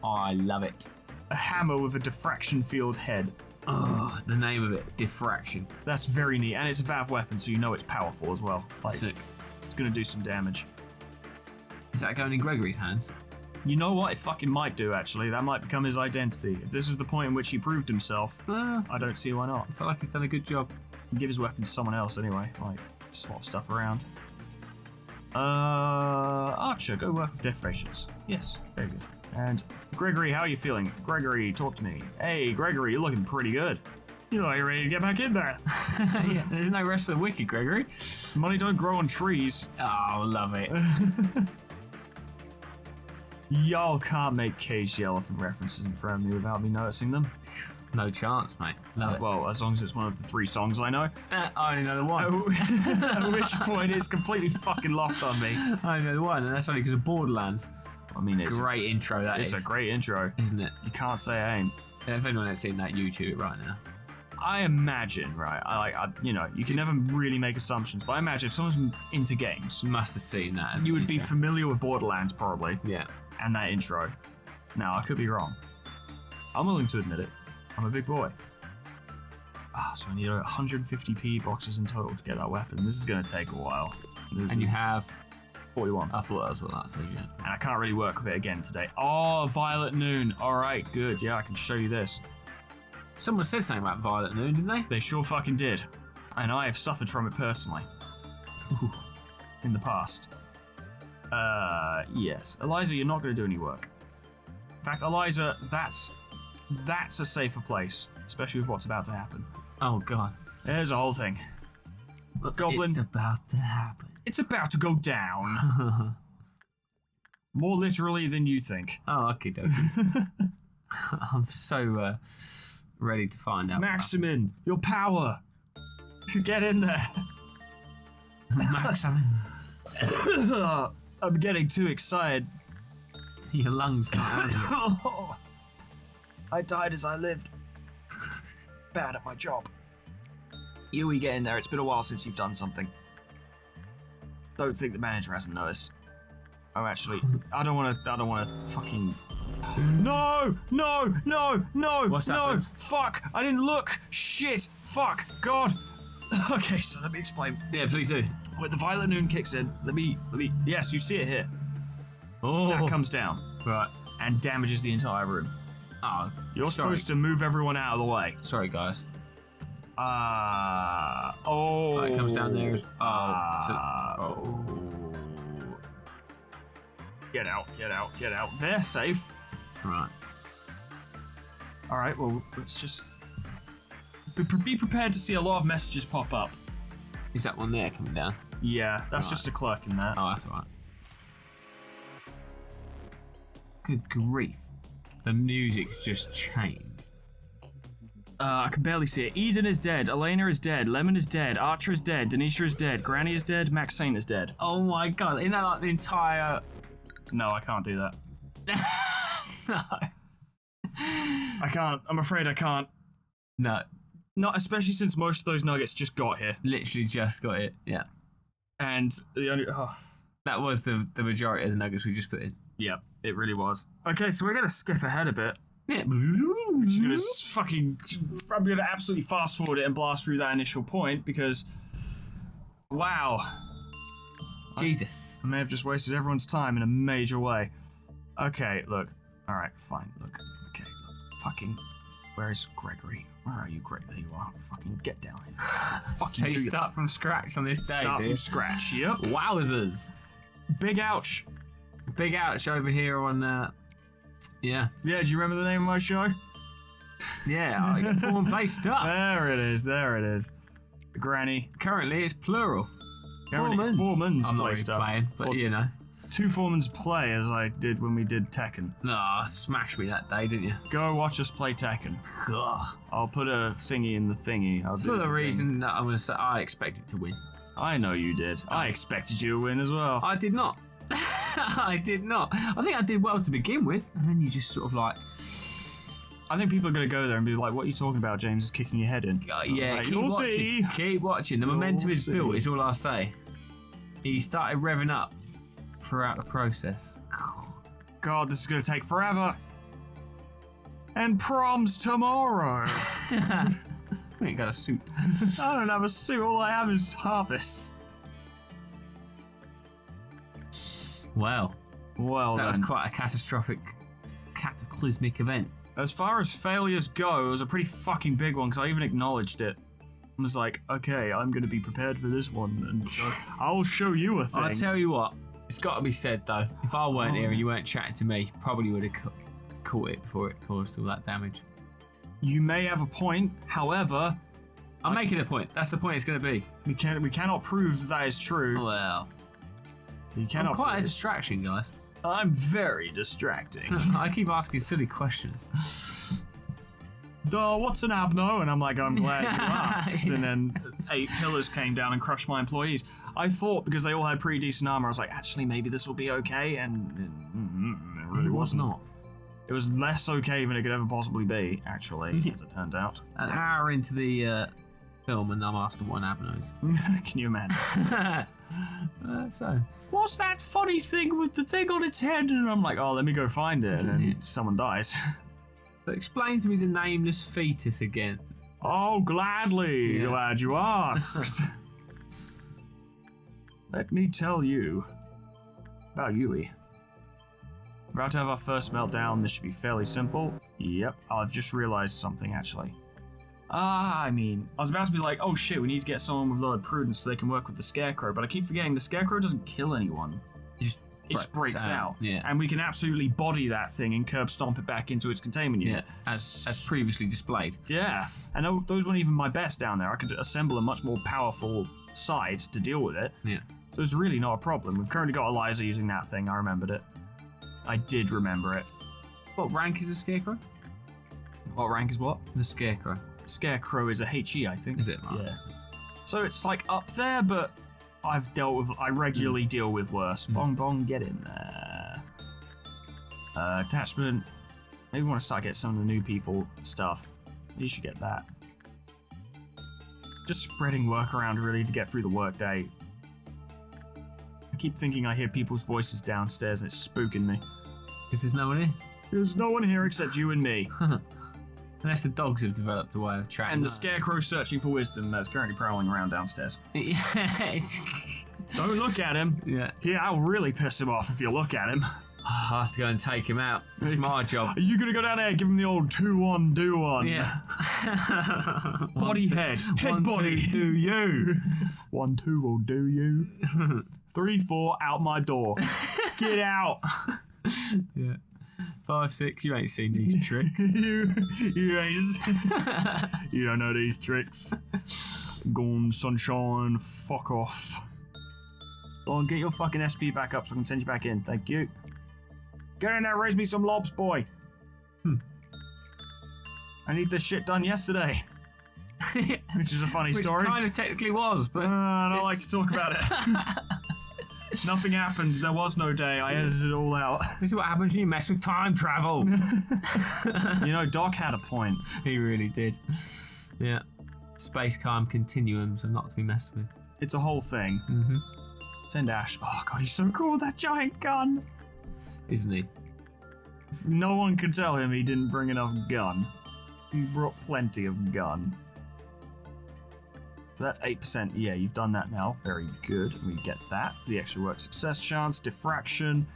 Oh, I love it. A hammer with a diffraction field head. Oh, the name of it, diffraction. That's very neat, and it's a VAV weapon, so you know it's powerful as well. Like, sick. It's gonna do some damage. Is that going in Gregory's hands? You know what? It fucking might do, actually. That might become his identity. If this is the point in which he proved himself, I don't see why not. I feel like he's done a good job. Give his weapon to someone else anyway. Like, swap stuff around. Archer, go work with death rations. Yes, very good. And Gregory, how are you feeling? Gregory, talk to me. Hey, Gregory, you're looking pretty good. You know, you're ready to get back in there. Yeah, there's no rest for the wicked, Gregory. Money don't grow on trees. Oh, love it. Y'all can't make caged elephant references in front of me without me noticing them. No chance, mate. Love it. Well, as long as it's one of the 3 songs I know. I only know the one. At which point it's completely fucking lost on me. I only know the one, and that's only because of Borderlands. I mean, it's great intro, that is. It's a great intro. Isn't it? You can't say I ain't. Yeah, if anyone has seen that, YouTube it right now. I imagine, right, you know, you can never really make assumptions, but I imagine if someone's into games, You must have seen that. As you would be familiar with Borderlands, probably. Yeah. And that intro. Now, I could be wrong. I'm willing to admit it. I'm a big boy. So I need 150p boxes in total to get that weapon. This is going to take a while. You have 41. I thought that was what that said, yeah. And I can't really work with it again today. Oh, Violet Noon. All right, good. Yeah, I can show you this. Someone said something about Violet Noon, didn't they? They sure fucking did. And I have suffered from it personally. Ooh. In the past. Yes. Eliza, you're not going to do any work. In fact, Eliza, that's a safer place, especially with what's about to happen. Oh, God. There's a whole thing. Goblin. It's about to happen. It's about to go down. More literally than you think. Oh, okay, dokie. I'm so ready to find out. Maximin, your power. Get in there. Maximin. I'm getting too excited. Your lungs can't handle it. I died as I lived. Bad at my job. Yui, get in there. It's been a while since you've done something. Don't think the manager hasn't noticed. Oh, actually, I don't want to fucking... No! What's happened? Fuck! I didn't look! Shit! Fuck! God! Okay, so let me explain. Yeah, please do. When the Violet Noon kicks in, let me... Yes, you see it here. Oh. That comes down. Right. And damages the entire room. Oh, You're supposed to move everyone out of the way. Sorry, guys. Oh. It comes down there. Get out. They're safe. Right. Alright, well, let's just... Be prepared to see a lot of messages pop up. Is that one there coming down? Yeah, that's Right. just a clerk in there. Oh, that's alright. Good grief. The music's just changed. I can barely see it. Eden is dead. Elena is dead. Lemon is dead. Archer is dead. Denisha is dead. Granny is dead. Max Saint is dead. Oh my god, isn't that like the entire... No, I can't do that. No. I can't. I'm afraid I can't. No. Not especially since most of those nuggets just got here. Literally just got it, yeah. And the only... That was the majority of the nuggets we just put in. Yep, it really was. Okay, so we're going to skip ahead a bit. Yeah. I'm going to absolutely fast forward it and blast through that initial point because, wow. Jesus. I may have just wasted everyone's time in a major way. Okay, look. All right, fine. Look. Okay, look. Fucking. Where is Gregory? Where are you, Greg? There you are. Fucking get down here. Fucking So you start from scratch on this day, Start from scratch, yep. Wowzers. Big ouch. Big ouch over here on, yeah. Yeah, do you remember the name of my show? Yeah, Foreman plays stuff. There it is. Granny. Currently, it's plural. Foreman's. Foreman's I'm not play really stuff. playing, but you know. 2 Foreman's play as I did when we did Tekken. Ah, smashed me that day, didn't you? Go watch us play Tekken. Ugh. I'll put a thingy in the thingy. For the reason that I'm going to say, I expected to win. I know you did. I expected you to win as well. I did not. I did not. I think I did well to begin with, and then you just sort of like... I think people are going to go there and be like, what are you talking about? James is kicking your head in. Yeah, like, keep you'll watching. see. Keep watching. The momentum is built, is all I'll say. He started revving up throughout the process. God, this is going to take forever. And prom's tomorrow. I ain't got a suit. I don't have a suit. All I have is harvest. Well, that was then. quite a cataclysmic event. As far as failures go, it was a pretty fucking big one because I even acknowledged it. I was like, okay, I'm going to be prepared for this one, and I'll show you a thing. I'll tell you what, it's got to be said though, if I weren't here and you weren't chatting to me, probably would have caught it before it caused all that damage. You may have a point, however... I'm making a point. That's the point it's going to be. We cannot prove that is true. Well, You cannot I'm quite a prove. distraction, guys. I'm very distracting. I keep asking silly questions. Duh, what's an abno? And I'm like, I'm glad you asked. And then 8 pillars came down and crushed my employees. I thought because they all had pretty decent armor, I was like, actually, maybe this will be okay. And it really was wasn't. not. It was less okay than it could ever possibly be, actually, as it turned out. An hour into the film, and I'm asking what an abno is. Can you imagine? So, What's that funny thing with the thing on its head? And I'm like, oh, let me go find it. And then someone dies. but explain to me the nameless fetus again. Oh, gladly. Yeah. Glad you asked. Let me tell you about Yui. We're about to have our first meltdown. This should be fairly simple. Yep, I've just realized something, actually. I was about to be like, oh shit, we need to get someone with Lord Prudence so they can work with the Scarecrow, but I keep forgetting the Scarecrow doesn't kill anyone. It just breaks out. Yeah. And we can absolutely body that thing and curb stomp it back into its containment unit. Yeah, as previously displayed. Yeah, and those weren't even my best down there. I could assemble a much more powerful side to deal with it. Yeah. So it's really not a problem. We've currently got Eliza using that thing. I remembered it. I did remember it. What rank is a Scarecrow? What rank is what? The Scarecrow. Scarecrow is a HE, I think. Is it? Right. Yeah. So it's like up there, but I regularly deal with worse. Bong bong, get in there. Attachment. Maybe we want to start getting some of the new people stuff. You should get that. Just spreading work around really to get through the workday. I keep thinking I hear people's voices downstairs and it's spooking me. Because there's no one here. There's no one here except you and me. Unless the dogs have developed a way of tracking. And the Scarecrow searching for wisdom that's currently prowling around downstairs. Yes. Don't look at him. Yeah. Yeah, I'll really piss him off if you look at him. I have to go and take him out. It's my job. Are you going to go down there and give him the old 2-1, do one? Yeah. Body head. Head body. 2, do you. 1-2 will do you. 3-4 out my door. Get out. Yeah. 5, 6, you ain't seen these tricks. you don't know these tricks. Gone, sunshine, fuck off. Go on, get your fucking SP back up so I can send you back in. Thank you. Get in there, raise me some lobs, boy. I need this shit done yesterday. Which is a funny story. Which kind of technically was, but... I don't like to talk about it. Nothing happened. There was no day. I edited it all out. This is what happens when you mess with time travel. You know, Doc had a point. He really did. Yeah. Space-time continuums are not to be messed with. It's a whole thing. Mm-hmm. Send Ash. Oh god, he's so cool with that giant gun. Isn't he? No one could tell him he didn't bring enough gun. He brought plenty of gun. So that's 8%. Yeah, you've done that now. Very good. We get that for the extra work success chance. Diffraction.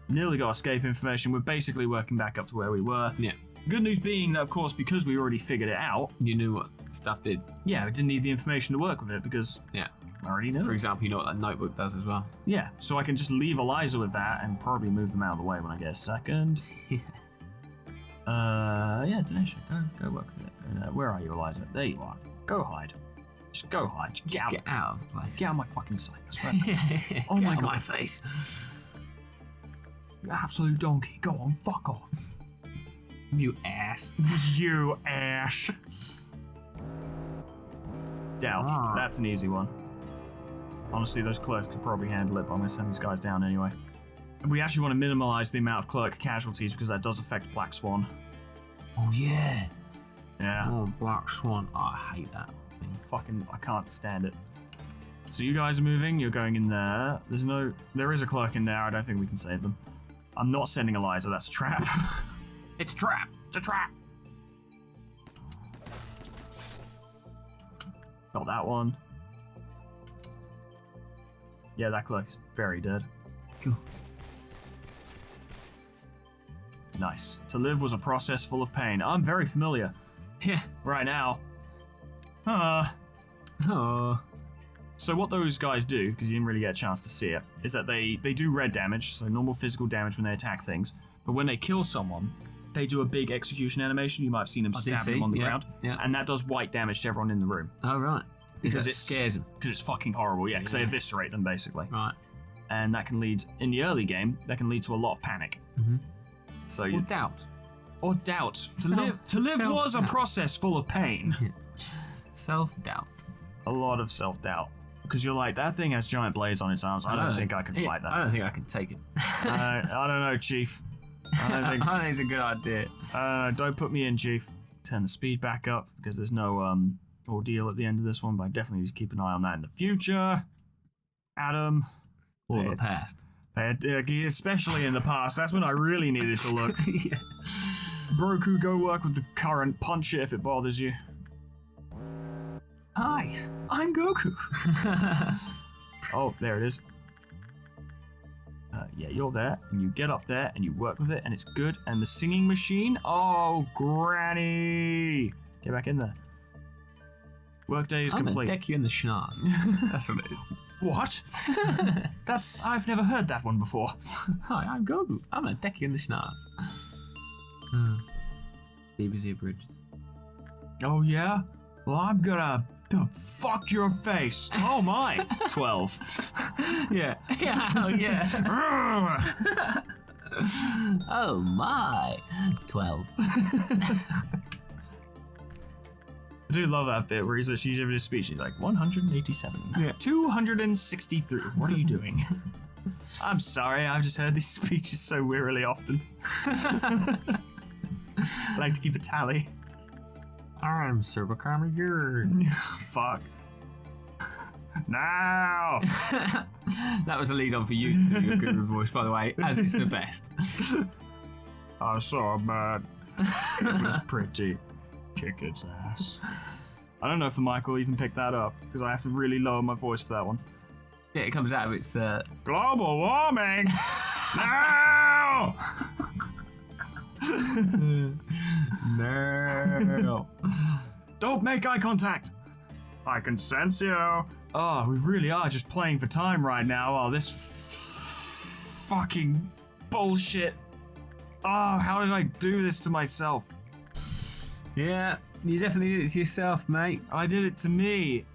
Nearly got escape information. We're basically working back up to where we were. Yeah. Good news being that, of course, because we already figured it out. You knew what stuff did. Yeah, we didn't need the information to work with it because Yeah. I already knew. For example, you know what that notebook does as well. Yeah, so I can just leave Eliza with that and probably move them out of the way when I get a second. Yeah, Denisha, go work with it. Where are you, Eliza? There you are. Go hide. Just go hide. Just Get out of the place. Get out of my fucking sight, I swear. Oh my God. God. My face. You absolute donkey. Go on, fuck off. You ass. You ass. Doubt. That's an easy one. Honestly, those clerks could probably handle it, but I'm going to send these guys down anyway. We actually want to minimize the amount of clerk casualties because that does affect Black Swan. Oh, yeah. Yeah. Oh, Black Swan. Oh, I hate that thing. Fucking, I can't stand it. So you guys are moving, you're going in there. There is a clerk in there, I don't think we can save them. I'm not sending Eliza, that's a trap. It's a trap. It's a trap. Got that one. Yeah, that clerk is very dead. Cool. Nice. To live was a process full of pain. I'm very familiar. Yeah. Right now. Oh. So what those guys do, because you didn't really get a chance to see it, is that they do red damage, so normal physical damage when they attack things. But when they kill someone, they do a big execution animation. You might have seen them stab them on the ground. Yeah. And that does white damage to everyone in the room. Oh, right. Because it scares them. Because it's fucking horrible, yeah, because they eviscerate them, basically. Right. And that can lead, in the early game, that can lead to a lot of panic. Mm-hmm. So Or doubt. Or doubt. To live was a process full of pain. Self-doubt. A lot of self-doubt. Because you're like, that thing has giant blades on its arms. I don't think I can fight that. I don't think I can take it. I don't know, Chief. I don't think it's a good idea. don't put me in, Chief. Turn the speed back up because there's no ordeal at the end of this one, but I definitely need to keep an eye on that in the future. Adam. Or the past. Especially in the past. That's when I really needed to look. Yeah. Broku, go work with the current. Punch it if it bothers you. Hi, I'm Goku. Oh, there it is. Yeah, you're there, and you get up there, and you work with it, and it's good. And the singing machine? Oh, Granny! Get back in there. Workday is complete. I'm gonna deck you in the schnoz. That's what it is. What? I've never heard that one before. Hi, I'm Goku. I'm gonna deck you in the schnoz. BBC abridged. Oh, yeah? Well, I'm gonna fuck your face. Oh, my. 12. Yeah. Yeah. Oh, yeah. Oh, my. 12. I do love that bit where she's giving his speech. She's like, 187. Yeah. 263. What are you doing? I'm sorry, I've just heard these speeches so wearily often. I like to keep a tally. I'm Servocarmagur. Fuck. Now! That was a lead on for you. Your good voice, by the way, as it's the best. I saw a bird. It was pretty. Kick its ass. I don't know if the mic will even pick that up because I have to really lower my voice for that one. Yeah, it comes out of its. Global warming! No! No. Don't make eye contact! I can sense you. Oh, we really are just playing for time right now. Oh, this fucking bullshit. Oh, how did I do this to myself? Yeah, you definitely did it to yourself, mate. I did it to me.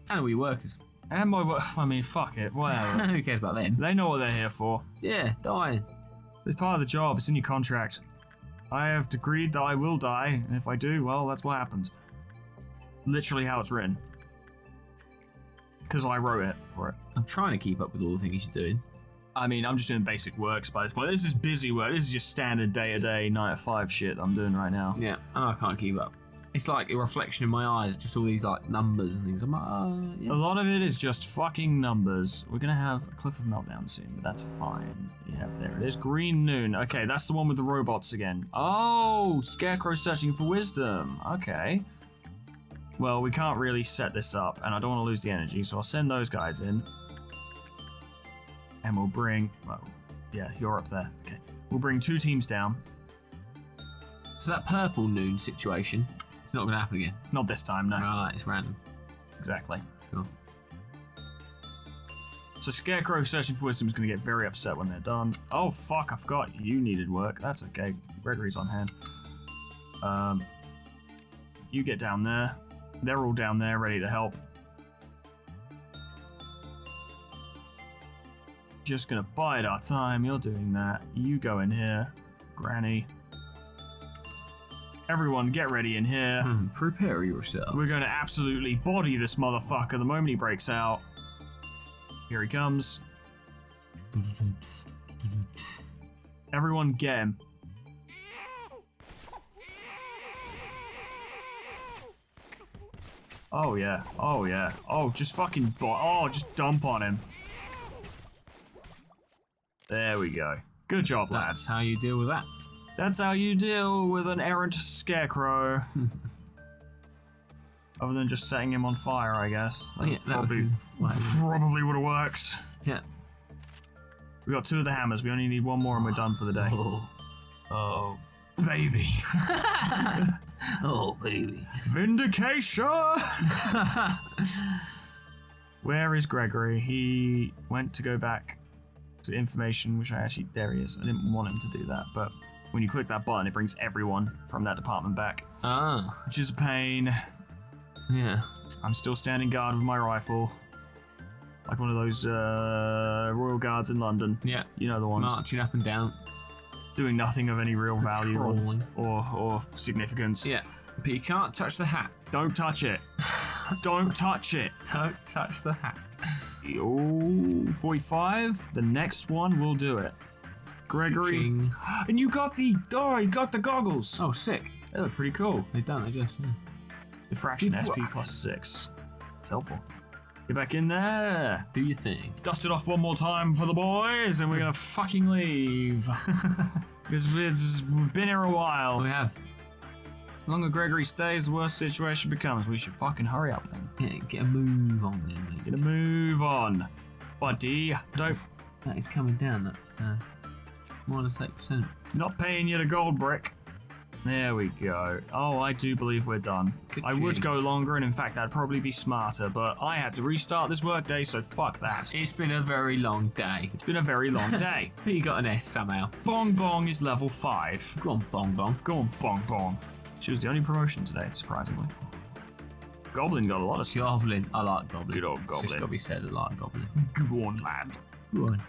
And all your workers. And my work. I mean, fuck it. Whatever. Who cares about them? They know what they're here for. Yeah, dying. It's part of the job. It's in your contract. I have agreed that I will die, and if I do, well, that's what happens. Literally how it's written. Because I wrote it for it. I'm trying to keep up with all the things you're doing. I mean, I'm just doing basic works by this point. This is busy work. This is just standard day-to-day, 9 to 5 shit I'm doing right now. Yeah, and I can't keep up. It's like a reflection in my eyes, just all these like numbers and things. I'm like, oh, yeah. A lot of it is just fucking numbers. We're gonna have a Cliff of Meltdown soon, but that's fine. Yeah, there it is. Green Noon. Okay, that's the one with the robots again. Oh, Scarecrow searching for wisdom. Okay. Well, we can't really set this up, and I don't want to lose the energy, so I'll send those guys in. And we'll bring... Well, yeah, you're up there. Okay. We'll bring 2 teams down. So that purple noon situation, it's not going to happen again. Not this time, no. Right, it's random. Exactly. Cool. So Scarecrow searching for wisdom is going to get very upset when they're done. Oh, fuck, I forgot you needed work. That's okay. Gregory's on hand. You get down there. They're all down there ready to help. Just going to bide our time. You're doing that. You go in here. Granny. Everyone get ready in here. Prepare yourself. We're going to absolutely body this motherfucker the moment he breaks out. Here he comes. Everyone get him. Oh yeah, oh yeah. Oh, just fucking just dump on him. There we go. Good job, lads. That's how you deal with that. That's how you deal with an errant scarecrow. Other than just setting him on fire, I guess. Oh, yeah, probably would have worked. Yeah. We got 2 of the hammers. We only need 1 more and we're done for the day. Oh, baby. oh, baby. Vindication! Where is Gregory? He went to go back to information, which there he is. I didn't want him to do that, but when you click that button, it brings everyone from that department back. Ah. Which is a pain. Yeah. I'm still standing guard with my rifle. Like one of those Royal Guards in London. Yeah. You know the ones. Marching up and down. Doing nothing of any real value or significance. Yeah. But you can't touch the hat. Don't touch it. Don't touch it. Don't touch the hat. Oh, 45. The next one will do it. Gregory. Ching. And you got you got the goggles. Oh, sick. They look pretty cool. They've done it, just. Yeah. Diffraction SP +6. It's helpful. Get back in there. Do your thing. Dust it off one more time for the boys, and we're gonna fucking leave. Because we've been here a while. We have. The longer Gregory stays, the worse the situation becomes. We should fucking hurry up then. Yeah, get a move on then, mate. Get a move on. Buddy, don't... That is coming down, that's -8%. Not paying you the gold brick. There we go. Oh, I do believe we're done. I would go longer, and in fact, that'd probably be smarter, but I had to restart this workday, so fuck that. It's been a very long day. It's been a very long day. But you got an S somehow. Bong Bong is level 5. Go on, Bong Bong. Go on, Bong Bong. She was the only promotion today, surprisingly. Goblin got a lot of stuff. Goblin. I like Goblin. Good old Goblin. It's just got to be said, I like Goblin. Go on, lad. Go on.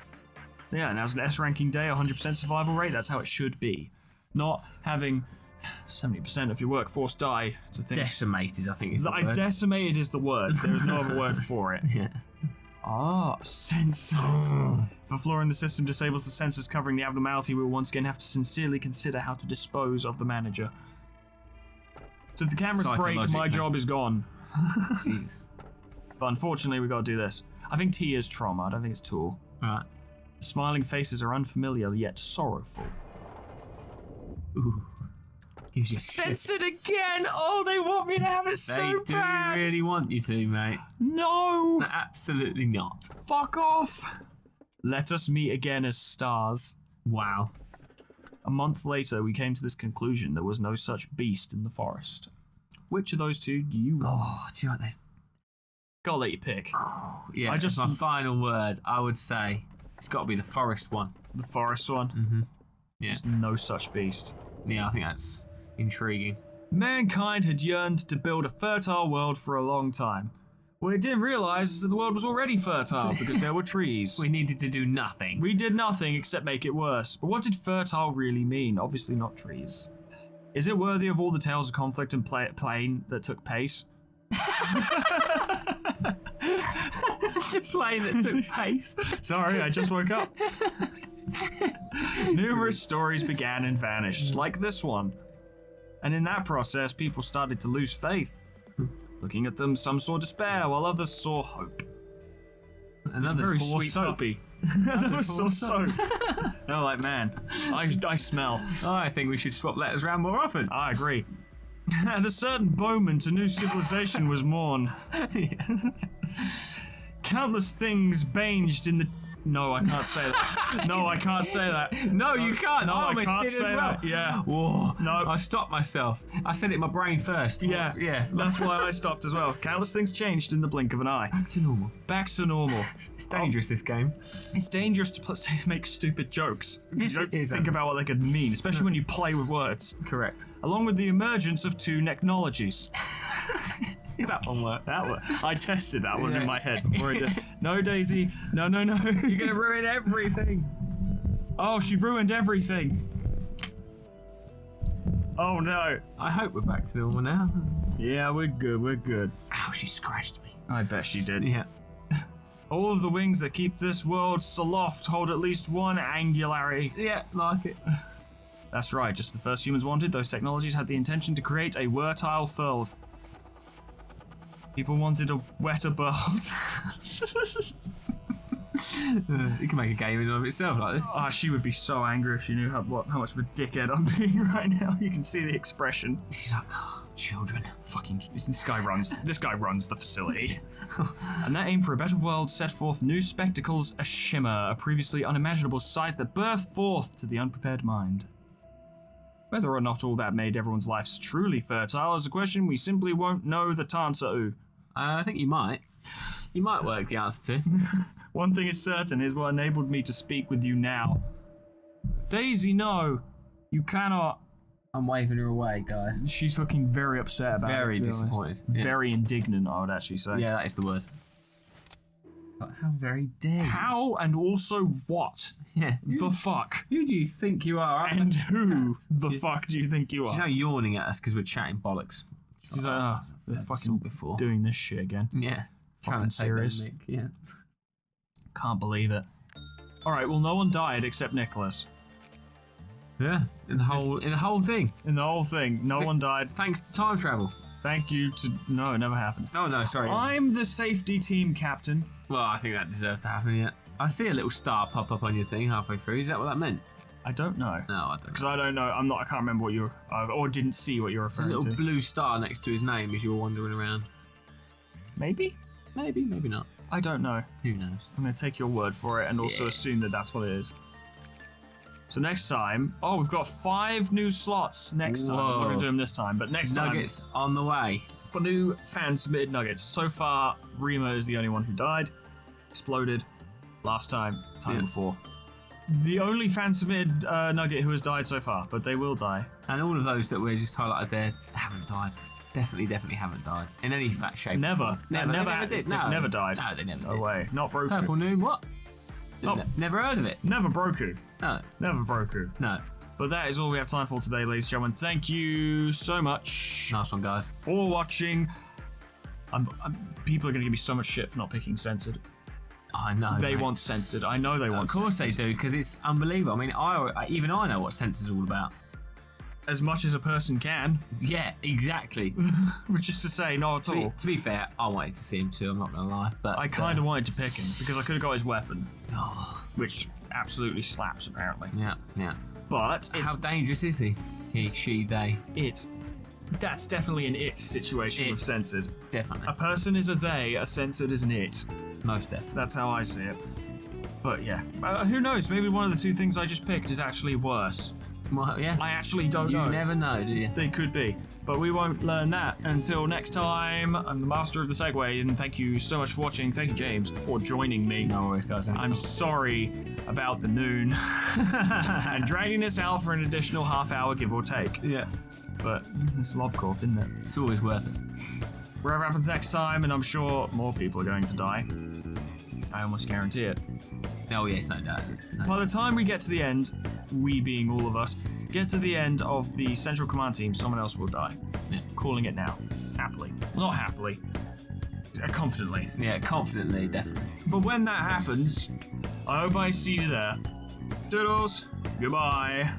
Yeah, and as an S ranking day, 100% survival rate, that's how it should be. Not having 70% of your workforce die to things. Decimated, I think is the word. Decimated is the word. There is no other word for it. Yeah. Ah, sensors. If a flaw in the system disables the sensors covering the abnormality, we will once again have to sincerely consider how to dispose of the manager. So if the cameras break, my job is gone. Jesus. But unfortunately, we got to do this. I think T is trauma. I don't think it's tool. Right. The smiling faces are unfamiliar yet sorrowful. Ooh. Gives you Censored again! Oh, they want me to have it so bad! They really want you to, mate. No! No, absolutely not. Fuck off! Let us meet again as stars. Wow. A month later, we came to this conclusion: there was no such beast in the forest. Which of those two do you want? Oh, do you like this? Gotta let you pick. Yeah, my final word, I would say it's got to be the forest one. The forest one? Mm-hmm. Yeah. There's no such beast. Yeah, I think that's intriguing. Mankind had yearned to build a fertile world for a long time. What it didn't realise is that the world was already fertile because there were trees. We needed to do nothing. We did nothing except make it worse. But what did fertile really mean? Obviously not trees. Is it worthy of all the tales of conflict and pain that took place? The plane that took pace. Sorry, I just woke up. Numerous stories began and vanished, like this one. And in that process, people started to lose faith. Looking at them, some saw despair, while others saw hope. And others very saw sweet soap. puppy. Others saw soap. They're like, man, I smell. I think we should swap letters around more often. I agree. At a certain moment, a new civilization was born. Countless things banged in the... No, I can't say that. No, I can't say that. No, you can't. No, I I almost can't did say as well. that. Yeah. Whoa. No. I stopped myself. I said it in my brain first. Yeah. Yeah. That's why I stopped as well. Countless things changed in the blink of an eye. Back to normal. Back to normal. It's dangerous, this game. It's dangerous to make stupid jokes. You Yes, don't it is, think about what they could mean, especially when you play with words. Correct. Along with the emergence of two technologies. That one worked. That one. I tested that one Yeah. in my head before I did. No, Daisy. No. You're going to ruin everything. Oh, she ruined everything. Oh no. I hope we're back to normal now. Yeah, we're good. Ow, she scratched me. I bet she did. Yeah. All of the wings that keep this world aloft hold at least one angularity. Yeah, like it. That's right, just the first humans wanted, those technologies had the intention to create a fertile field. People wanted a wetter world. You can make a game in and of itself like this. Ah, she would be so angry if she knew how much of a dickhead I'm being right now. You can see the expression. She's like, oh, children. Fucking, this guy runs the facility. And that aim for a better world set forth new spectacles, a shimmer, a previously unimaginable sight that birthed forth to the unprepared mind. Whether or not all that made everyone's lives truly fertile is a question we simply won't know the answer to. I think you might. You might work the answer to. One thing is certain is what enabled me to speak with you now. Daisy, no. You cannot. I'm waving her away, guys. She's looking very upset about it. Very to be honest. disappointed. Yeah. Very indignant, I would actually say. Yeah, that is the word. But how very dare you? How and also what? Yeah. The fuck? Who do you think you are? And who the fuck do you think you She's are? now yawning at us because we're chatting bollocks. She's like, oh, they're I've fucking saw before. doing this shit again. Yeah. Fucking serious. Yeah. Can't believe it. Alright, well no one died except Nicholas. Yeah. In the whole thing. In the whole thing, no one died. Thanks to time travel. Thank you to... No, it never happened. Oh no, sorry. I'm the safety team captain. Well, I think that deserved to happen, yeah. I see a little star pop up on your thing halfway through. Is that what that meant? I don't know. No, I don't. Because I don't know. I can't remember what you're... or didn't see what you're There's a referring little to. blue star next to his name as you're wandering around. Maybe? Maybe, maybe not. I don't know. Who knows? I'm going to take your word for it and also Yeah. assume that that's what it is. So next time... Oh, we've got 5 new slots next time. We're not going to do them this time, but next time... Nuggets on the way. For new fan-submitted nuggets. So far, Rima is the only one who died. Exploded. Last time. Time before. The only fan-submitted nugget who has died so far, but they will die. And all of those that were just highlighted there haven't died. Definitely haven't died. In any fat shape. Never. Never did. did. No. Never died. No, they never No did. way. Not Broku. Purple Noon, what? Oh. Never heard of it. Never Broku. No. Never Broku. No. But that is all we have time for today, ladies and gentlemen. Thank you so much Nice one, guys. for watching. People are going to give me so much shit for not picking censored. I know. They mate. want censored. I know they want Of course censored. they do, because it's unbelievable. I mean, even I know what censor's all about. As much as a person can. Yeah, exactly. Which is to say, not at all. To be fair, I wanted to see him too, I'm not going to lie. But I kind of wanted to pick him because I could have got his weapon, Oh, which absolutely slaps apparently. yeah. But How it's dangerous is he? He, she, they. that's definitely an it situation with censored. Definitely. A person is a they, a censored is an it. Most definitely. That's how I see it. But yeah, who knows? Maybe one of the two things I just picked is actually worse. Well, yeah. I actually don't know. You never know, do you? They could be. But we won't learn that until next time. I'm the master of the segue, and thank you so much for watching. Thank you, James, for joining me. No worries, guys. I'm sorry about the noon and dragging this out for an additional half hour, give or take. Yeah. But it's Lobcorp, isn't it? It's always worth it. Whatever happens next time, and I'm sure more people are going to die. I almost guarantee it. Oh, yes, no doubt. No. By the time we get to the end, we being all of us, get to the end of the central command team, someone else will die. Yeah. Calling it now. Happily. Well, not happily. Confidently. Yeah, confidently, definitely. But when that happens, I hope I see you there. Doodles. Goodbye.